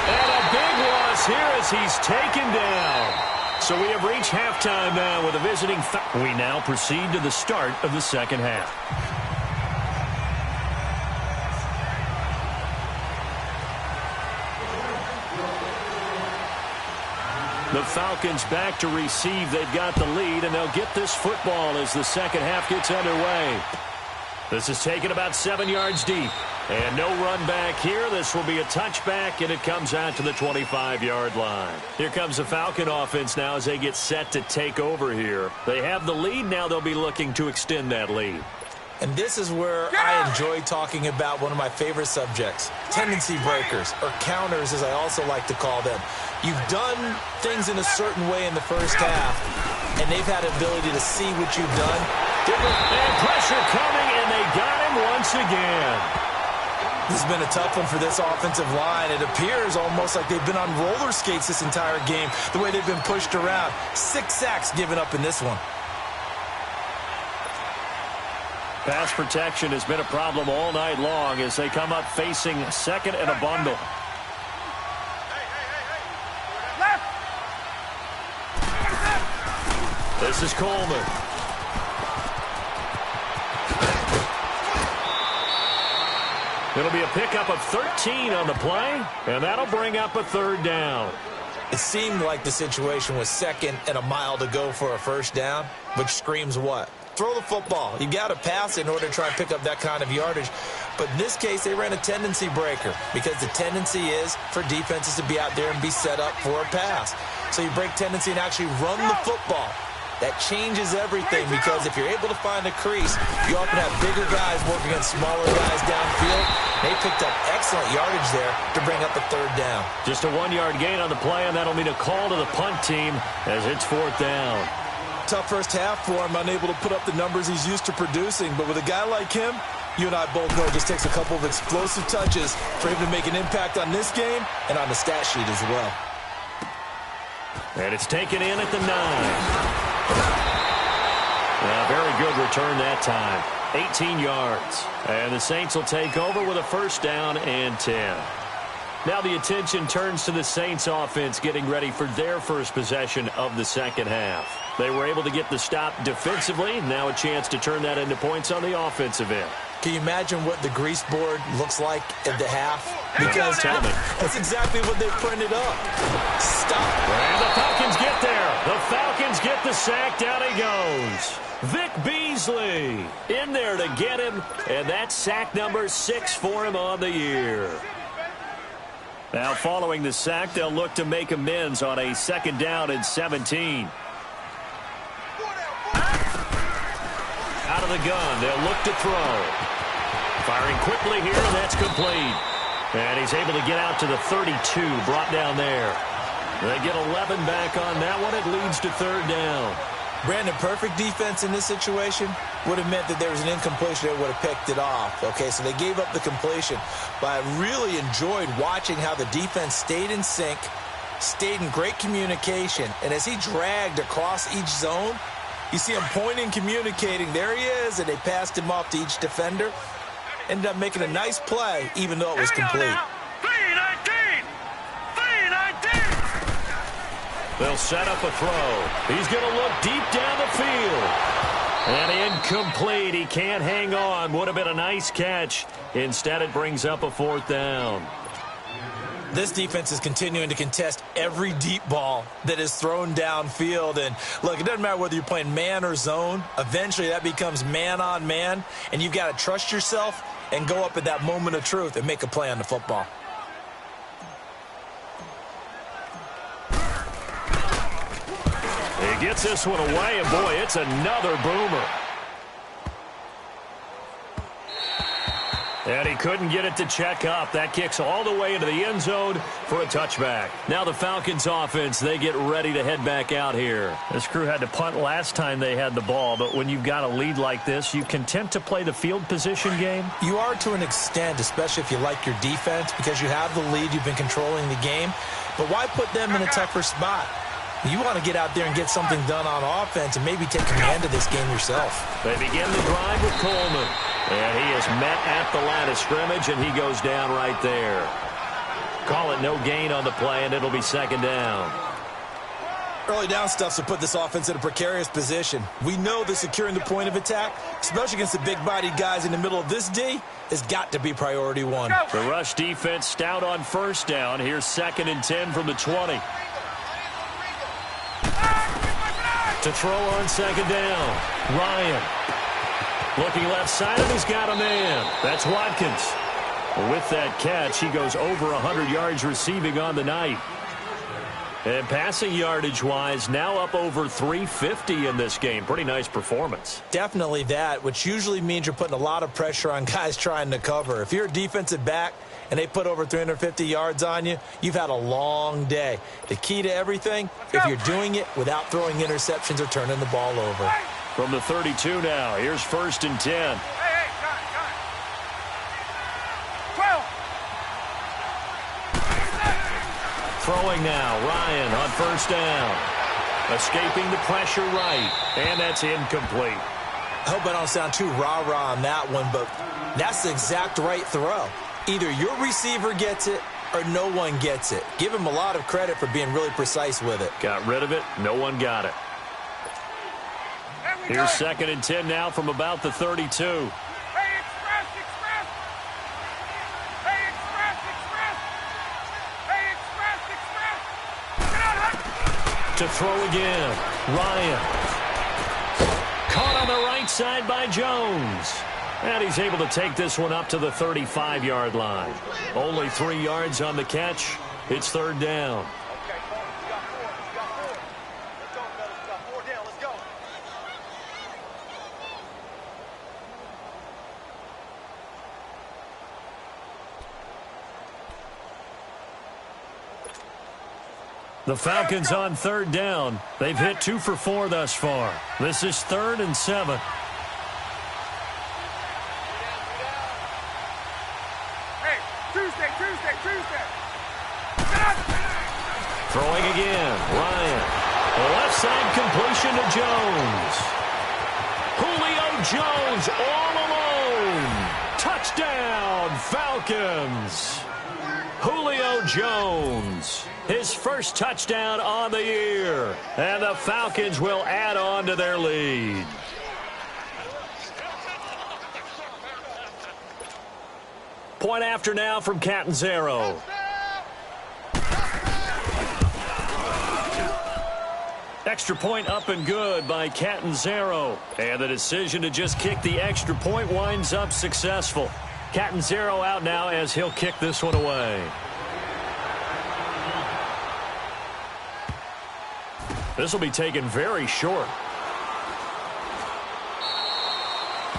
[SPEAKER 1] And a big loss here as he's taken down. So we have reached halftime now with a visiting. We now proceed to the start of the second half. The Falcons back to receive. They've got the lead, and they'll get this football as the second half gets underway. This is taken about 7 yards deep. And no run back here. This will be a touchback, and it comes out to the 25-yard line. Here comes the Falcon offense now as they get set to take over here. They have the lead. Now they'll be looking to extend that lead. And this is where I enjoy talking about one of my favorite subjects, tendency breakers, or counters as I also like to call them. You've done things in a certain way in the first half, and they've had the ability to see what you've done. And pressure coming, and they got him once again. This has been a tough one for this offensive line. It appears almost like they've been on roller skates this entire game, the way they've been pushed around. 6 sacks given up in this one. Pass protection has been a problem all night long as they come up facing 2nd and a bundle. This is Coleman. It'll be a pickup of 13 on the play, and that'll bring up a 3rd down. It seemed like the situation was 2nd and a mile to go for a 1st down, which screams what? Throw the football. You got to pass in order to try and pick up that kind of yardage. But in this case, they ran a tendency breaker because the tendency is for defenses to be out there and be set up for a pass. So you break tendency and actually run the football.
[SPEAKER 3] That changes everything because if you're able to find a crease, you often have bigger guys working against smaller guys downfield. They picked up excellent yardage there to bring up a third down.
[SPEAKER 1] Just a 1-yard gain on the play, and that'll mean a call to the punt team as it's fourth down.
[SPEAKER 3] Tough first half for him, unable to put up the numbers he's used to producing. But with a guy like him, you and I both know it just takes a couple of explosive touches for him to make an impact on this game and on the stat sheet as well.
[SPEAKER 1] And it's taken in at the 9. Very good return that time. 18 yards. And the Saints will take over with a first down and 10. Now the attention turns to the Saints offense getting ready for their first possession of the second half. They were able to get the stop defensively. Now a chance to turn that into points on the offensive end.
[SPEAKER 3] Can you imagine what the grease board looks like at the half? Because
[SPEAKER 1] Tell me.
[SPEAKER 3] that's exactly what they printed up. Stop.
[SPEAKER 1] And the Falcons get there. The Falcons get the sack. Down he goes. Vic Beasley in there to get him. And that's sack number 6 for him on the year. Now following the sack, they'll look to make amends on a 2nd down and 17. Out of the gun, they'll look to throw. Firing quickly here, and that's complete. And he's able to get out to the 32, brought down there. They get 11 back on that one. It leads to 3rd down.
[SPEAKER 3] Brandon, perfect defense in this situation would have meant that there was an incompletion that would have picked it off. Okay, so they gave up the completion. But I really enjoyed watching how the defense stayed in sync, stayed in great communication. And as he dragged across each zone, you see him pointing, communicating. There he is, and they passed him off to each defender. Ended up making a nice play, even though it was complete.
[SPEAKER 2] 3-19! 3-19!
[SPEAKER 1] They'll set up a throw. He's going to look deep down the field. And incomplete. He can't hang on. Would have been a nice catch. Instead, it brings up a 4th down.
[SPEAKER 3] This defense is continuing to contest every deep ball that is thrown downfield. And, look, it doesn't matter whether you're playing man or zone. Eventually, that becomes man-on-man. And you've got to trust yourself and go up at that moment of truth and make a play on the football.
[SPEAKER 1] He gets this one away, and, boy, it's another boomer. And he couldn't get it to check up. That kicks all the way into the end zone for a touchback. Now the Falcons offense, they get ready to head back out here. This crew had to punt last time they had the ball, but when you've got a lead like this, you content to play the field position game?
[SPEAKER 3] You are to an extent, especially if you like your defense, because you have the lead, you've been controlling the game. But why put them in a tougher spot? You want to get out there and get something done on offense and maybe take command of this game yourself.
[SPEAKER 1] They begin the drive with Coleman. And he is met at the line of scrimmage, and he goes down right there. Call it no gain on the play, and it'll be 2nd down.
[SPEAKER 3] Early down stuff to put this offense in a precarious position. We know that securing the point of attack, especially against the big-bodied guys in the middle of this D, has got to be priority 1.
[SPEAKER 1] The rush defense stout on 1st down. Here's 2nd and 10 from the 20. To throw on 2nd down. Ryan. Looking left side, and he's got a man. That's Watkins. With that catch, he goes over 100 yards receiving on the night. And passing yardage-wise, now up over 350 in this game. Pretty nice performance.
[SPEAKER 3] Definitely that, which usually means you're putting a lot of pressure on guys trying to cover. If you're a defensive back and they put over 350 yards on you, you've had a long day. The key to everything, if you're doing it without throwing interceptions or turning the ball over.
[SPEAKER 1] From the 32 now, here's 1st and 10.
[SPEAKER 2] Hey, got it. 12.
[SPEAKER 1] Throwing now, Ryan on 1st down. Escaping the pressure right, and that's incomplete.
[SPEAKER 3] I hope I don't sound too rah-rah on that one, but that's the exact right throw. Either your receiver gets it or no one gets it. Give him a lot of credit for being really precise with it.
[SPEAKER 1] Got rid of it. No one got it. Here's 2nd and 10 now from about the 32.
[SPEAKER 2] Hey, express! Hey, express! Hey, express! Get out!
[SPEAKER 1] To throw again. Ryan. Caught on the right side by Jones. And he's able to take this one up to the 35-yard line. Only 3 yards on the catch. It's 3rd down.
[SPEAKER 2] Okay, you got 4. Let's go, fellas. We got 4 down. Let's go.
[SPEAKER 1] The Falcons on third down. They've hit 2 for 4 thus far. This is 3rd and 7.
[SPEAKER 2] Hey, Tuesday.
[SPEAKER 1] Throwing again. Ryan. The left side completion to Jones. Julio Jones all alone. Touchdown, Falcons. Julio Jones, his first touchdown on the year. And the Falcons will add on to their lead. Point after now from Catanzaro. Extra point up and good by Catanzaro. And the decision to just kick the extra point winds up successful. Catanzaro out now as he'll kick this one away. This will be taken very short.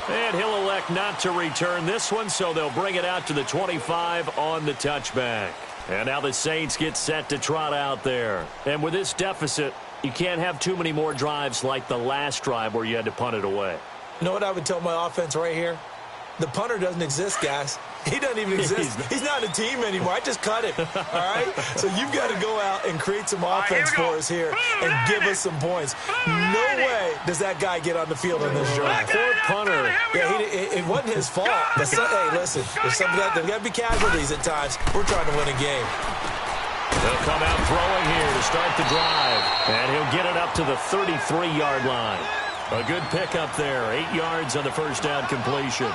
[SPEAKER 1] And he'll elect not to return this one, so they'll bring it out to the 25 on the touchback. And now the Saints get set to trot out there. And with this deficit, you can't have too many more drives like the last drive where you had to punt it away.
[SPEAKER 3] You know what I would tell my offense right here? The punter doesn't exist, guys. He doesn't even exist. He's not a team anymore. I just cut him, all right? So you've got to go out and create some offense for us here and give us some points. No way does that guy get on the field in this drive.
[SPEAKER 1] Poor punter.
[SPEAKER 3] Yeah, it wasn't his fault. But hey, listen, there's got to be casualties at times. We're trying to win a game.
[SPEAKER 1] They'll come out throwing here to start the drive. And he'll get it up to the 33-yard line. A good pickup there. 8 yards on the first down completion.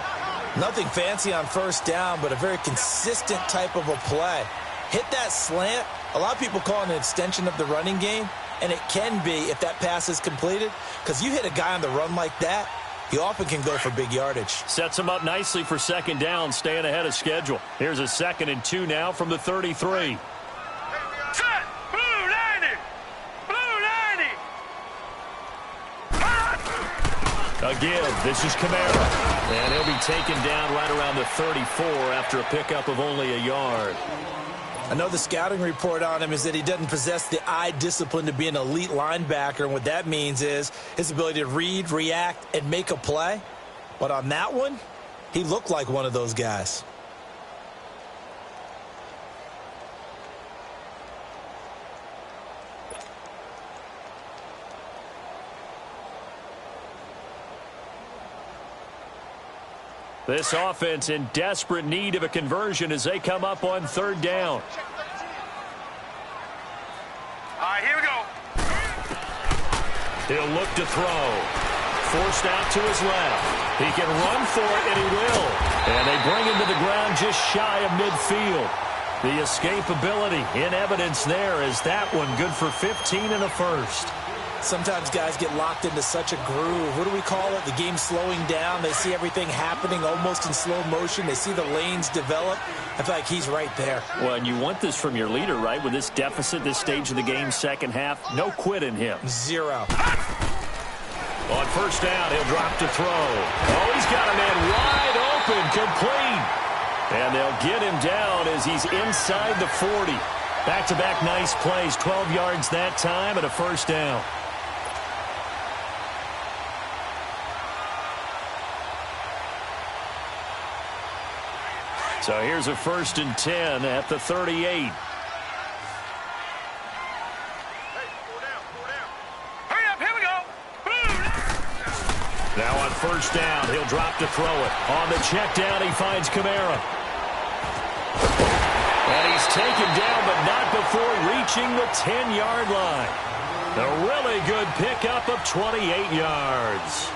[SPEAKER 3] Nothing fancy on first down, but a very consistent type of a play. Hit that slant. A lot of people call it an extension of the running game, and it can be if that pass is completed, because you hit a guy on the run like that, he often can go for big yardage.
[SPEAKER 1] Sets him up nicely for second down, staying ahead of schedule. Here's a 2nd and 2 now from the 33.
[SPEAKER 2] Set. Blue 90.
[SPEAKER 1] Again, this is Kamara. And he'll be taken down right around the 34 after a pickup of only a yard.
[SPEAKER 3] I know the scouting report on him is that he doesn't possess the eye discipline to be an elite linebacker. And what that means is his ability to read, react, and make a play. But on that one, he looked like one of those guys.
[SPEAKER 1] This offense in desperate need of a conversion as they come up on third down.
[SPEAKER 2] All right, here we go.
[SPEAKER 1] He'll look to throw. Forced out to his left. He can run for it, and he will. And they bring him to the ground just shy of midfield. The escapability in evidence there as that one good for 15 and a first.
[SPEAKER 3] Sometimes guys get locked into such a groove. What do we call it? The game slowing down. They see everything happening almost in slow motion. They see the lanes develop. I feel like he's right there.
[SPEAKER 1] Well, and you want this from your leader, right? With this deficit, this stage of the game, second half, no quit in him.
[SPEAKER 3] 0.
[SPEAKER 1] On first down, he'll drop to throw. Oh, he's got a man wide open, complete. And they'll get him down as he's inside the 40. Back-to-back nice plays, 12 yards that time and a first down. So here's a 1st and 10 at the 38.
[SPEAKER 2] Hurry up, here we go.
[SPEAKER 1] Now on first down, he'll drop to throw it. On the check down, he finds Kamara. And he's taken down, but not before reaching the 10-yard line. A really good pickup of 28 yards.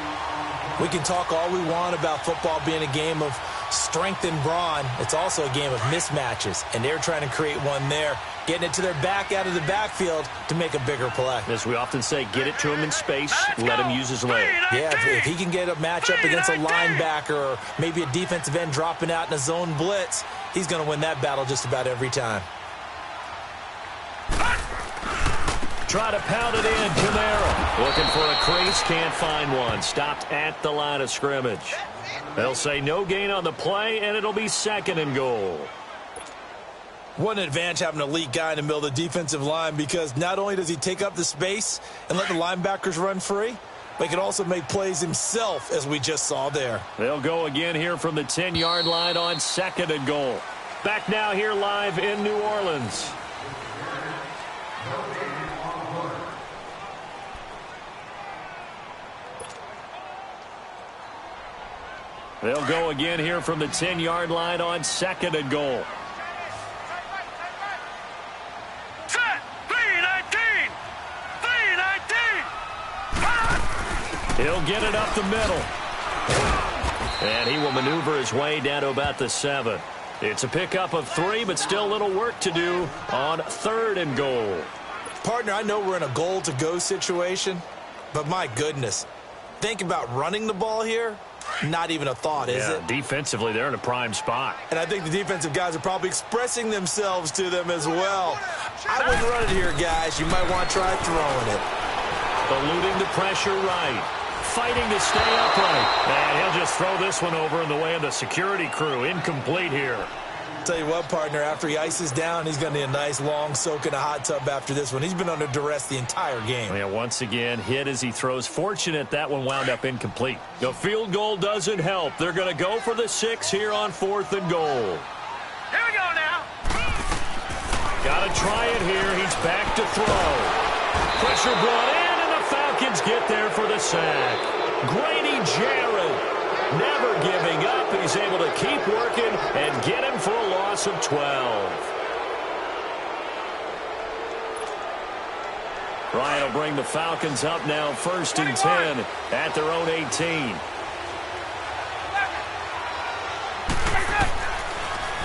[SPEAKER 3] We can talk all we want about football being a game of strength and brawn. It's also a game of mismatches, and they're trying to create one there, getting it to their back out of the backfield to make a bigger play.
[SPEAKER 1] As we often say, get it to him in space, let him use his leg.
[SPEAKER 3] Yeah, if he can get a matchup against a linebacker or maybe a defensive end dropping out in a zone blitz, he's going to win that battle just about every time.
[SPEAKER 1] Try to pound it in, Kamara. Looking for a crease, can't find one. Stopped at the line of scrimmage. They'll say no gain on the play, and it'll be 2nd and goal.
[SPEAKER 3] What an advantage having an elite guy in the middle of the defensive line, because not only does he take up the space and let the linebackers run free, but he can also make plays himself, as we just saw there.
[SPEAKER 1] They'll go again here from the 10-yard line on 2nd and goal. Back now here live in New Orleans. They'll go again here from the 10-yard line on 2nd and goal.
[SPEAKER 2] Set. 319. 319.
[SPEAKER 1] He'll get it up the middle. And he will maneuver his way down to about the 7. It's a pickup of 3, but still a little work to do on 3rd and goal.
[SPEAKER 3] Partner, I know we're in a goal-to-go situation, but my goodness, think about running the ball here. Not even a thought, is it?
[SPEAKER 1] Defensively, they're in a prime spot.
[SPEAKER 3] And I think the defensive guys are probably expressing themselves to them as well. I wouldn't run it here, guys. You might want to try throwing it.
[SPEAKER 1] Eluding the pressure right. Fighting to stay upright. And he'll just throw this one over in the way of the security crew. Incomplete here.
[SPEAKER 3] Tell you what, partner, after he ices down, he's going to need a nice long soak in a hot tub after this one. He's been under duress the entire game.
[SPEAKER 1] Yeah, once again, hit as he throws. Fortunate that one wound up incomplete. The field goal doesn't help. They're going to go for the 6 here on 4th and goal.
[SPEAKER 2] Here we go now.
[SPEAKER 1] Got to try it here. He's back to throw. Pressure brought in, and the Falcons get there for the sack. Grady Jarrett. Never giving up. He's able to keep working and get him for a loss of 12. Ryan will bring the Falcons up now 1st and 10 at their own 18.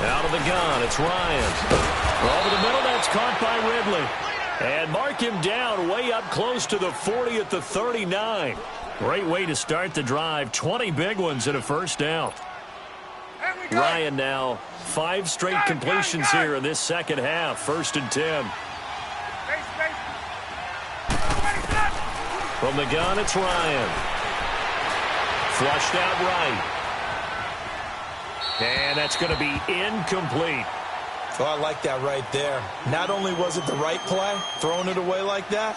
[SPEAKER 1] Out of the gun, it's Ryan. Over the middle, that's caught by Ridley. And mark him down way up close to the 40 at the 39. Great way to start the drive. 20 big ones and a first down. Ryan now 5 straight completions here in this second half. 1st and 10. From the gun, it's Ryan. Flushed out right. And that's going to be incomplete.
[SPEAKER 3] Oh, I like that right there. Not only was it the right play, throwing it away like that,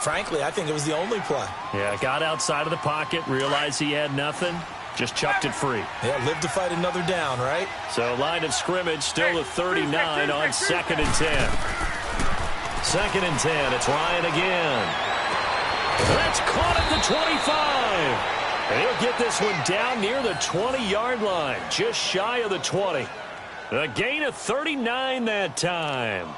[SPEAKER 3] frankly, I think it was the only play.
[SPEAKER 1] Yeah, got outside of the pocket, realized he had nothing, just chucked it free.
[SPEAKER 3] Yeah, live to fight another down, right?
[SPEAKER 1] So line of scrimmage still the 39 on 2nd and 10. 2nd and 10, it's Ryan again. That's caught at the 25. And he'll get this one down near the 20-yard line, just shy of the 20. A gain of 39 that time.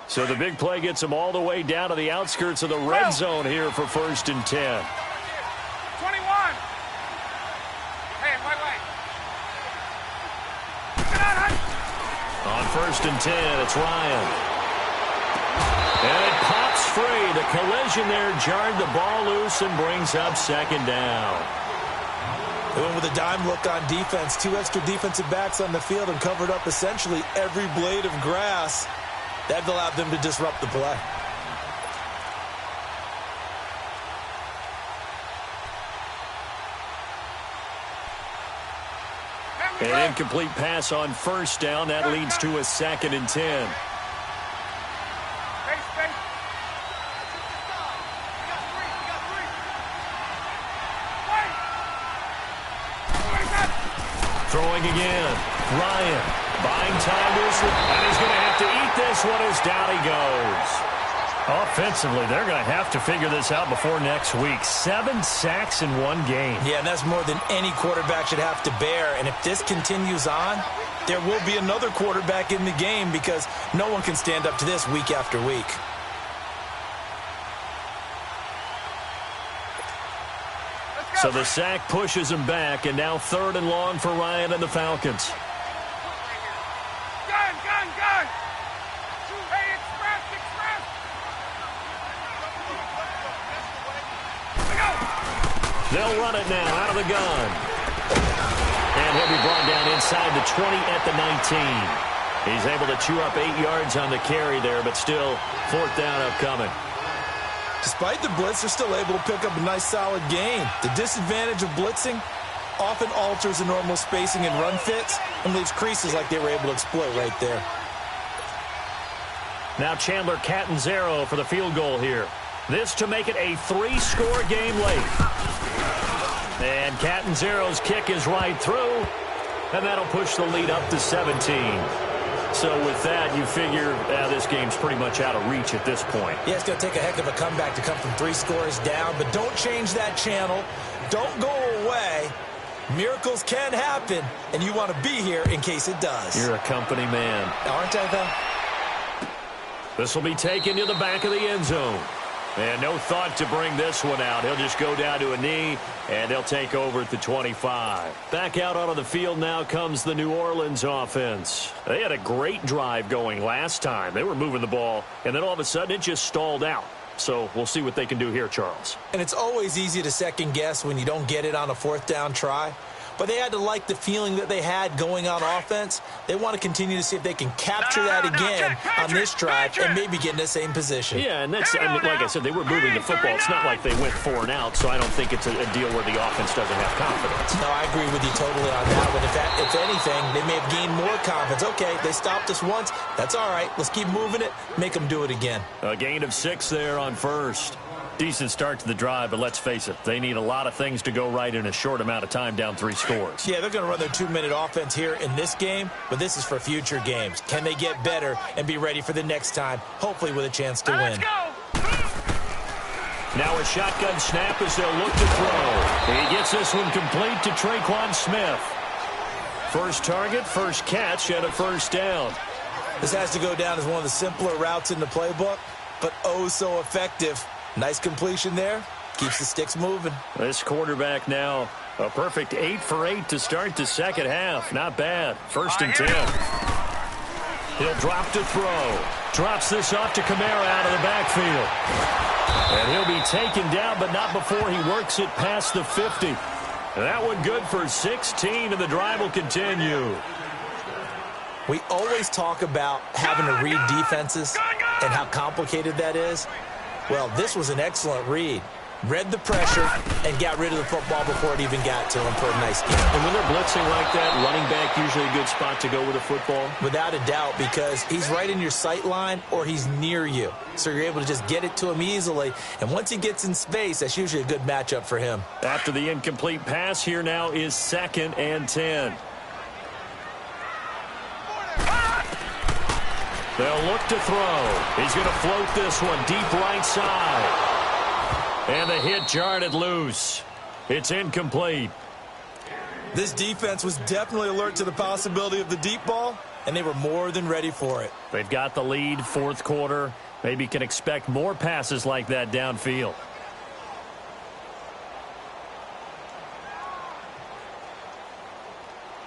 [SPEAKER 1] So the big play gets him all the way down to the outskirts of the red zone here for 1st and 10.
[SPEAKER 2] 21. Hey, wait.
[SPEAKER 1] On 1st and 10, it's Ryan. And it pops free. The collision there jarred the ball loose and brings up 2nd down.
[SPEAKER 3] They went with a dime look on defense. 2 extra defensive backs on the field and covered up essentially every blade of grass. That allowed them to disrupt the play.
[SPEAKER 1] An incomplete pass on 1st down. That leads to a 2nd and 10. Throwing again. Ryan buying time loosely, and he's going to have to eat this one as down he goes. Offensively, they're going to have to figure this out before next week. 7 sacks in one game.
[SPEAKER 3] Yeah, and that's more than any quarterback should have to bear. And if this continues on, there will be another quarterback in the game, because no one can stand up to this week after week.
[SPEAKER 1] So the sack pushes him back, and now 3rd and long for Ryan and the Falcons.
[SPEAKER 2] Gun! Hey, express!
[SPEAKER 1] They'll run it now out of the gun. And he'll be brought down inside the 20 at the 19. He's able to chew up 8 yards on the carry there, but still 4th down upcoming.
[SPEAKER 3] Despite the blitz, they're still able to pick up a nice, solid gain. The disadvantage of blitzing often alters the normal spacing and run fits and leaves creases like they were able to exploit right there.
[SPEAKER 1] Now Chandler Catanzaro for the field goal here. This to make it a 3-score game late. And Catanzaro's kick is right through, and that'll push the lead up to 17. So with that, you figure this game's pretty much out of reach at this point.
[SPEAKER 3] Yeah, it's going to take a heck of a comeback to come from 3 scores down, but don't change that channel. Don't go away. Miracles can happen, and you want to be here in case it does.
[SPEAKER 1] You're a company man.
[SPEAKER 3] Aren't I, though?
[SPEAKER 1] This will be taken to the back of the end zone. And no thought to bring this one out. He'll just go down to a knee, and they'll take over at the 25. Back out onto the field now comes the New Orleans offense. They had a great drive going last time. They were moving the ball, and then all of a sudden it just stalled out. So we'll see what they can do here, Charles.
[SPEAKER 3] And it's always easy to second guess when you don't get it on a 4th down try. But they had to like the feeling that they had going on offense. They want to continue to see if they can capture that again on this drive and maybe get in the same position.
[SPEAKER 1] Yeah, and that's, like I said, they were moving the football. It's not like they went 4 and out, so I don't think it's a deal where the offense doesn't have confidence.
[SPEAKER 3] No, I agree with you totally on that one. If anything, they may have gained more confidence. Okay, they stopped us once. That's all right. Let's keep moving it. Make them do it again.
[SPEAKER 1] A gain of 6 there on first. Decent start to the drive, but let's face it, they need a lot of things to go right in a short amount of time down 3 scores.
[SPEAKER 3] Yeah, they're going to run their 2-minute offense here in this game, but this is for future games. Can they get better and be ready for the next time, hopefully with a chance to win?
[SPEAKER 1] Now a shotgun snap as they'll look to throw. He gets this one complete to Traquan Smith. First target, first catch, and a first down.
[SPEAKER 3] This has to go down as one of the simpler routes in the playbook, but oh so effective. Nice completion there. Keeps the sticks moving.
[SPEAKER 1] This quarterback now, a perfect 8 for 8 to start the second half. Not bad. First and 10. He'll drop to throw. Drops this off to Kamara out of the backfield. And he'll be taken down, but not before he works it past the 50. And that one good for 16, and the drive will continue.
[SPEAKER 3] We always talk about having to read defenses and how complicated that is. Well, this was an excellent read. Read the pressure and got rid of the football before it even got to him for a nice game.
[SPEAKER 1] And when they're blitzing like that, running back usually a good spot to go with a football?
[SPEAKER 3] Without a doubt, because he's right in your sight line or he's near you. So you're able to just get it to him easily. And once he gets in space, that's usually a good matchup for him.
[SPEAKER 1] After the incomplete pass, here now is 2nd and 10. They'll look to throw. He's going to float this one deep right side. And the hit jarred it loose. It's incomplete.
[SPEAKER 3] This defense was definitely alert to the possibility of the deep ball, and they were more than ready for it.
[SPEAKER 1] They've got the lead, 4th quarter. Maybe can expect more passes like that downfield.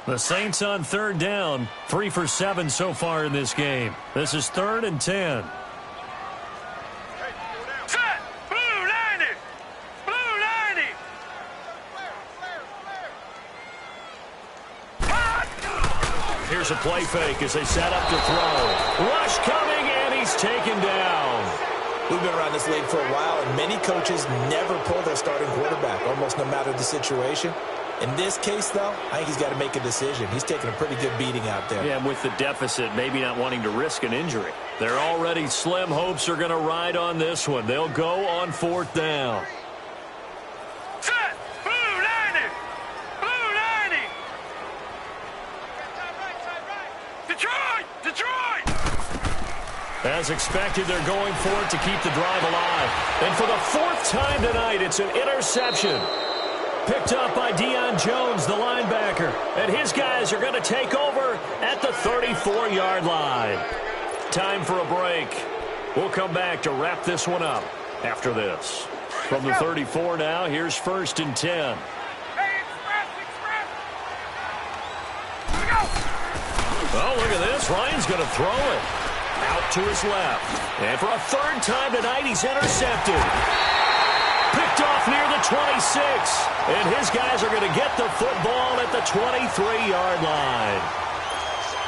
[SPEAKER 1] The Saints on 3rd down, 3 for 7 so far in this game. This is 3rd and 10.
[SPEAKER 2] Set! Blue 90! Blue 90!
[SPEAKER 1] Here's a play fake as they set up to throw. Rush coming, and he's taken down.
[SPEAKER 3] We've been around this league for a while, and many coaches never pull their starting quarterback, almost no matter the situation. In this case, though, I think he's got to make a decision. He's taking a pretty good beating out there.
[SPEAKER 1] Yeah, with the deficit, maybe not wanting to risk an injury. Their already slim hopes are going to ride on this one. They'll go on 4th down.
[SPEAKER 2] Set! Blue 90! Blue 90! Detroit! Detroit!
[SPEAKER 1] As expected, they're going for it to keep the drive alive. And for the 4th time tonight, it's an interception. Picked up by Deion Jones, the linebacker. And his guys are going to take over at the 34-yard line. Time for a break. We'll come back to wrap this one up after this. From the 34 now, here's 1st and 10. Oh, look at this. Ryan's going to throw it. Out to his left. And for a 3rd time tonight, he's intercepted. Picked off near the 26. And his guys are going to get the football at the 23-yard line.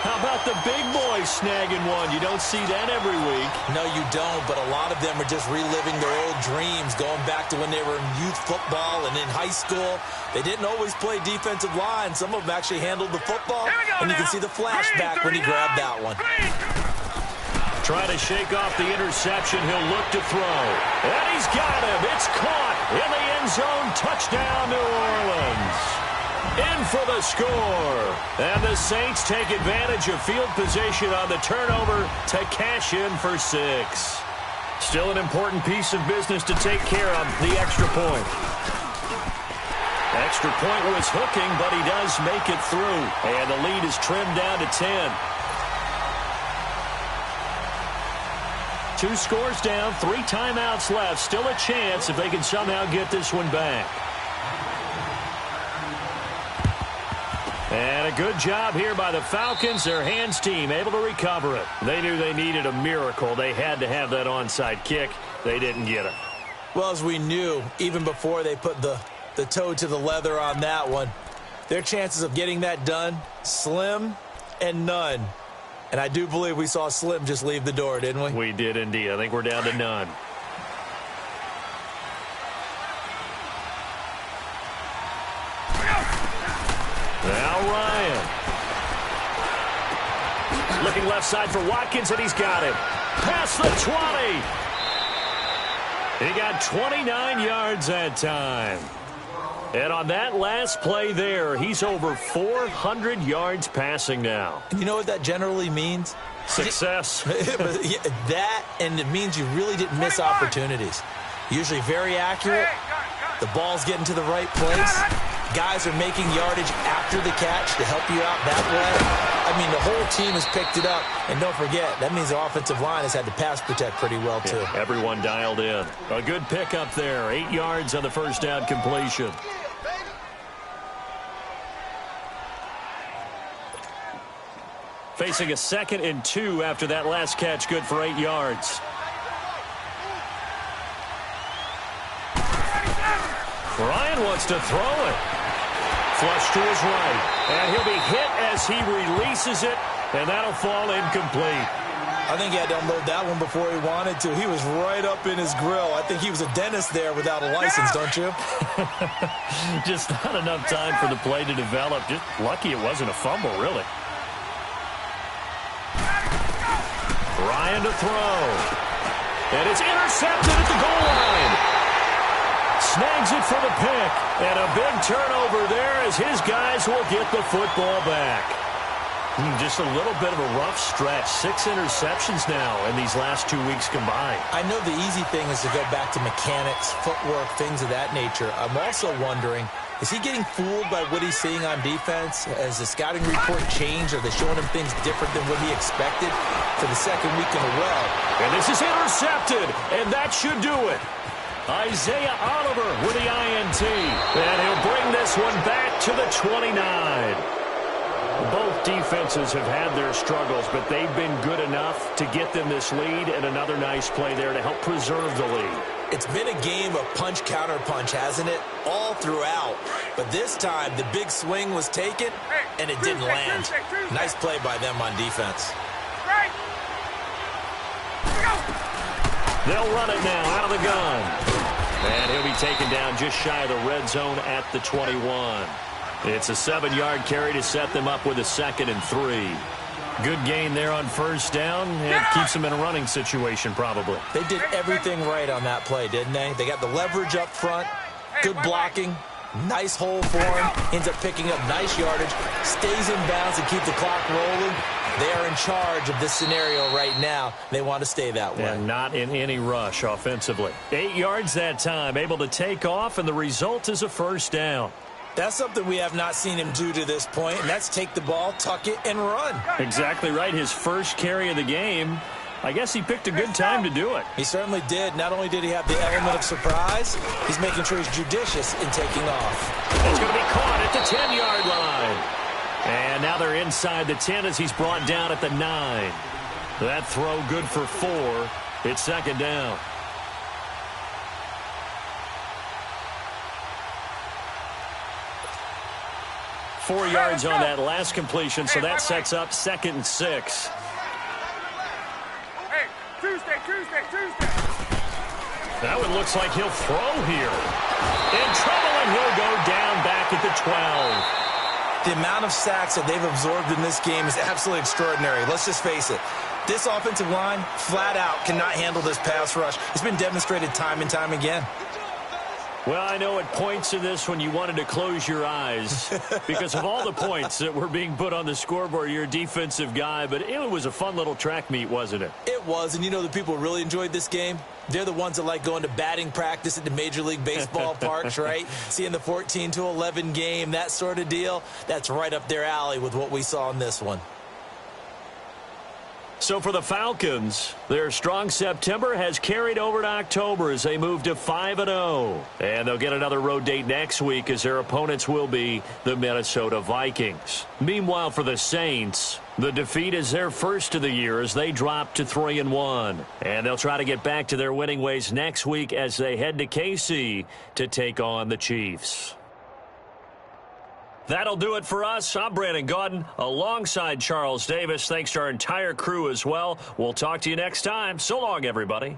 [SPEAKER 1] How about the big boys snagging one? You don't see that every week.
[SPEAKER 3] No, you don't, but a lot of them are just reliving their old dreams, going back to when they were in youth football and in high school. They didn't always play defensive line. Some of them actually handled the football, and you can see the flashback when he grabbed that one.
[SPEAKER 1] Trying to shake off the interception. He'll look to throw. And he's got him. It's caught in the end zone. Touchdown, New Orleans. In for the score. And the Saints take advantage of field position on the turnover to cash in for 6. Still an important piece of business to take care of, the extra point. Extra point was hooking, but he does make it through. And the lead is trimmed down to 10. 2 scores down, 3 timeouts left. Still a chance if they can somehow get this one back. And a good job here by the Falcons. Their hands team able to recover it. They knew they needed a miracle. They had to have that onside kick. They didn't get it.
[SPEAKER 3] Well, as we knew, even before they put the toe to the leather on that one, their chances of getting that done, slim and none. And I do believe we saw Slim just leave the door, didn't we?
[SPEAKER 1] We did indeed. I think we're down to none. Now Ryan. Looking left side for Watkins, and he's got it. Past the 20. He got 29 yards that time. And on that last play there, he's over 400 yards passing now.
[SPEAKER 3] And you know what that generally means?
[SPEAKER 1] Success.
[SPEAKER 3] That, and it means you really didn't miss opportunities. Usually very accurate. The ball's getting to the right place. Guys are making yardage after the catch to help you out that way. I mean, the whole team has picked it up. And don't forget, that means the offensive line has had to pass protect pretty well, too.
[SPEAKER 1] Yeah, everyone dialed in. A good pickup there. 8 yards on the first down completion. Facing a 2nd and 2 after that last catch, good for 8 yards. Ryan wants to throw it. Flush to his right. And he'll be hit as he releases it, and that'll fall incomplete.
[SPEAKER 3] I think he had to unload that one before he wanted to. He was right up in his grill. I think he was a dentist there without a license, don't you?
[SPEAKER 1] Just not enough time for the play to develop. Just lucky it wasn't a fumble, really. Ryan to throw. And it's intercepted at the goal line. Snags it for the pick. And a big turnover there as his guys will get the football back. Just a little bit of a rough stretch. 6 interceptions now in these last 2 weeks combined.
[SPEAKER 3] I know the easy thing is to go back to mechanics, footwork, things of that nature. I'm also wondering, is he getting fooled by what he's seeing on defense? Has the scouting report changed? Are they showing him things different than what he expected for the 2nd week in a row?
[SPEAKER 1] And this is intercepted, and that should do it. Isaiah Oliver with the INT. And he'll bring this one back to the 29. Both defenses have had their struggles, but they've been good enough to get them this lead, and another nice play there to help preserve the lead.
[SPEAKER 3] It's been a game of punch-counter-punch, hasn't it? All throughout. But this time, the big swing was taken, and it didn't land. Nice play by them on defense.
[SPEAKER 1] They'll run it now out of the gun. And he'll be taken down just shy of the red zone at the 21. It's a 7-yard carry to set them up with a 2nd and 3. Good gain there on first down. It keeps them in a running situation probably.
[SPEAKER 3] They did everything right on that play, didn't they? They got the leverage up front, good blocking, nice hole for him, ends up picking up nice yardage, stays in bounds and keep the clock rolling. They are in charge of this scenario right now. They want to stay that way.
[SPEAKER 1] And not in any rush offensively. 8 yards that time, able to take off, and the result is a first down.
[SPEAKER 3] That's something we have not seen him do to this point, and that's take the ball, tuck it, and run.
[SPEAKER 1] Exactly right. His first carry of the game. I guess he picked a good time to do it.
[SPEAKER 3] He certainly did. Not only did he have the element of surprise, he's making sure he's judicious in taking off.
[SPEAKER 1] It's going to be caught at the 10-yard line. And now they're inside the 10 as he's brought down at the 9. That throw good for 4. It's 2nd down. 4 yards on that last completion, so that sets up 2nd and 6.
[SPEAKER 2] Hey, Tuesday.
[SPEAKER 1] That one looks like he'll throw here. In trouble, and he'll go down back at the 12.
[SPEAKER 3] The amount of sacks that they've absorbed in this game is absolutely extraordinary. Let's just face it. This offensive line, flat out, cannot handle this pass rush. It's been demonstrated time and time again.
[SPEAKER 1] Well, I know at points in this when you wanted to close your eyes because of all the points that were being put on the scoreboard. You're a defensive guy, but it was a fun little track meet, wasn't it?
[SPEAKER 3] It was, and you know the people who really enjoyed this game? They're the ones that like going to batting practice at the Major League Baseball parks, right? Seeing the 14-11 game, that sort of deal. That's right up their alley with what we saw in this one.
[SPEAKER 1] So for the Falcons, their strong September has carried over to October as they move to 5-0. And they'll get another road date next week as their opponents will be the Minnesota Vikings. Meanwhile, for the Saints, the defeat is their first of the year as they drop to 3-1. And they'll try to get back to their winning ways next week as they head to KC to take on the Chiefs. That'll do it for us. I'm Brandon Gaudin alongside Charles Davis. Thanks to our entire crew as well. We'll talk to you next time. So long, everybody.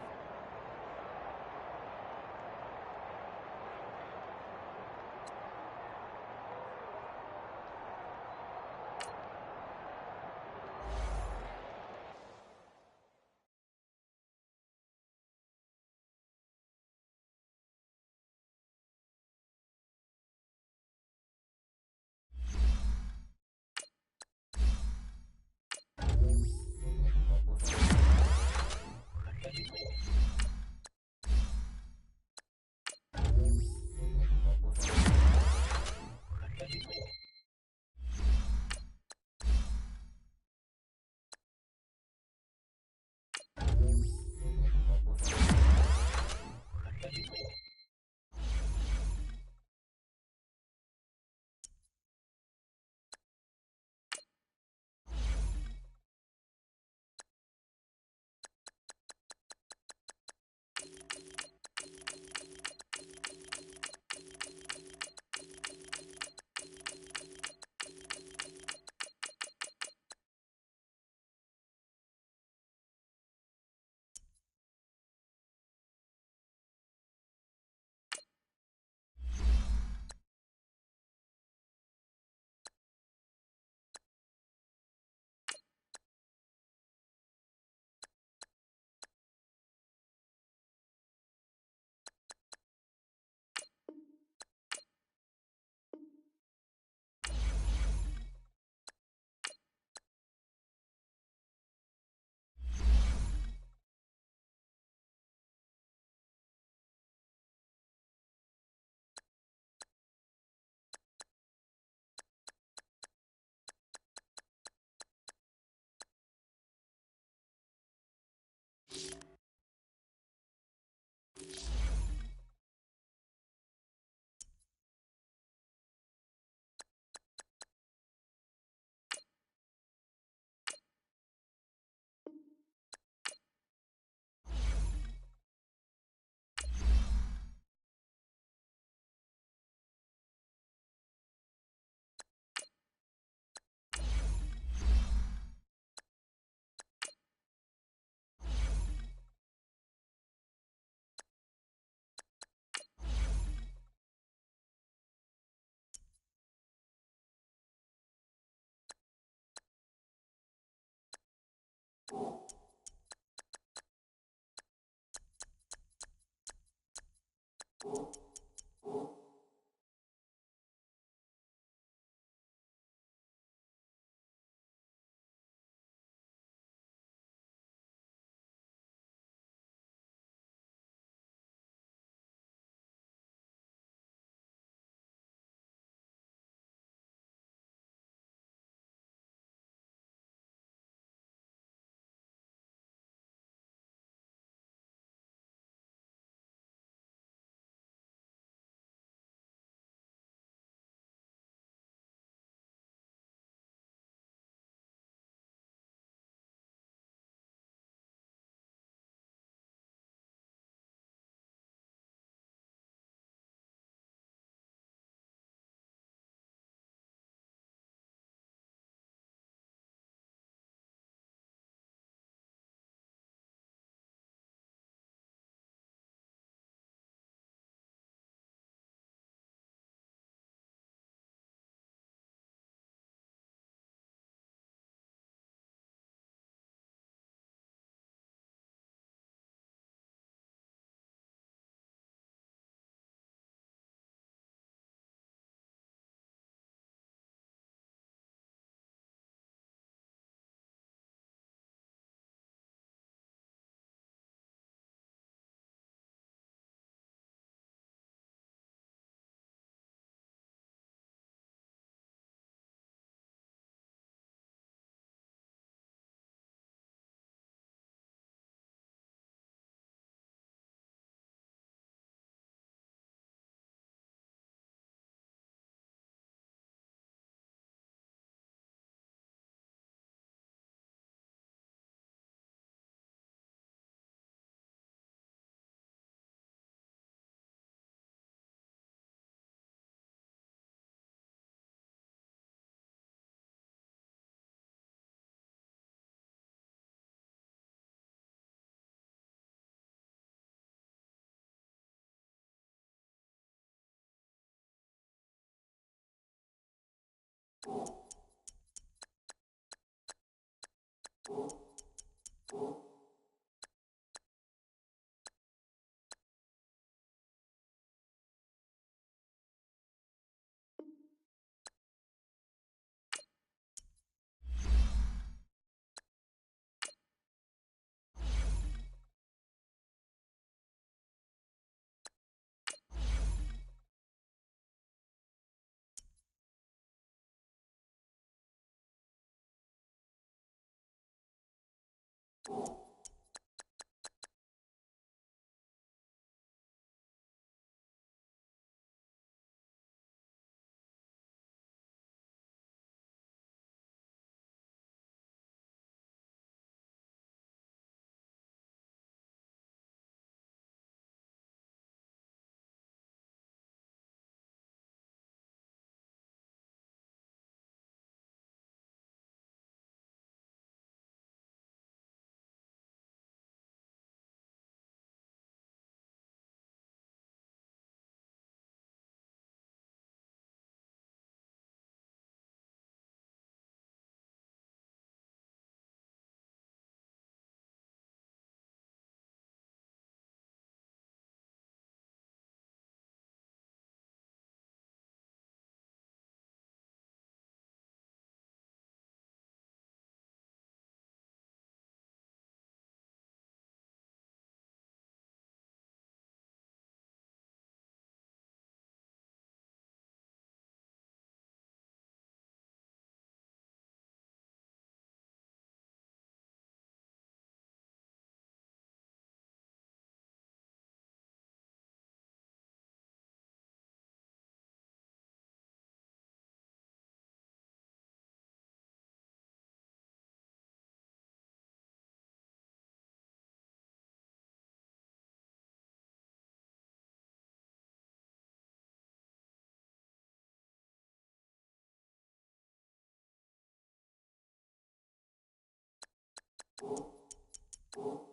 [SPEAKER 4] you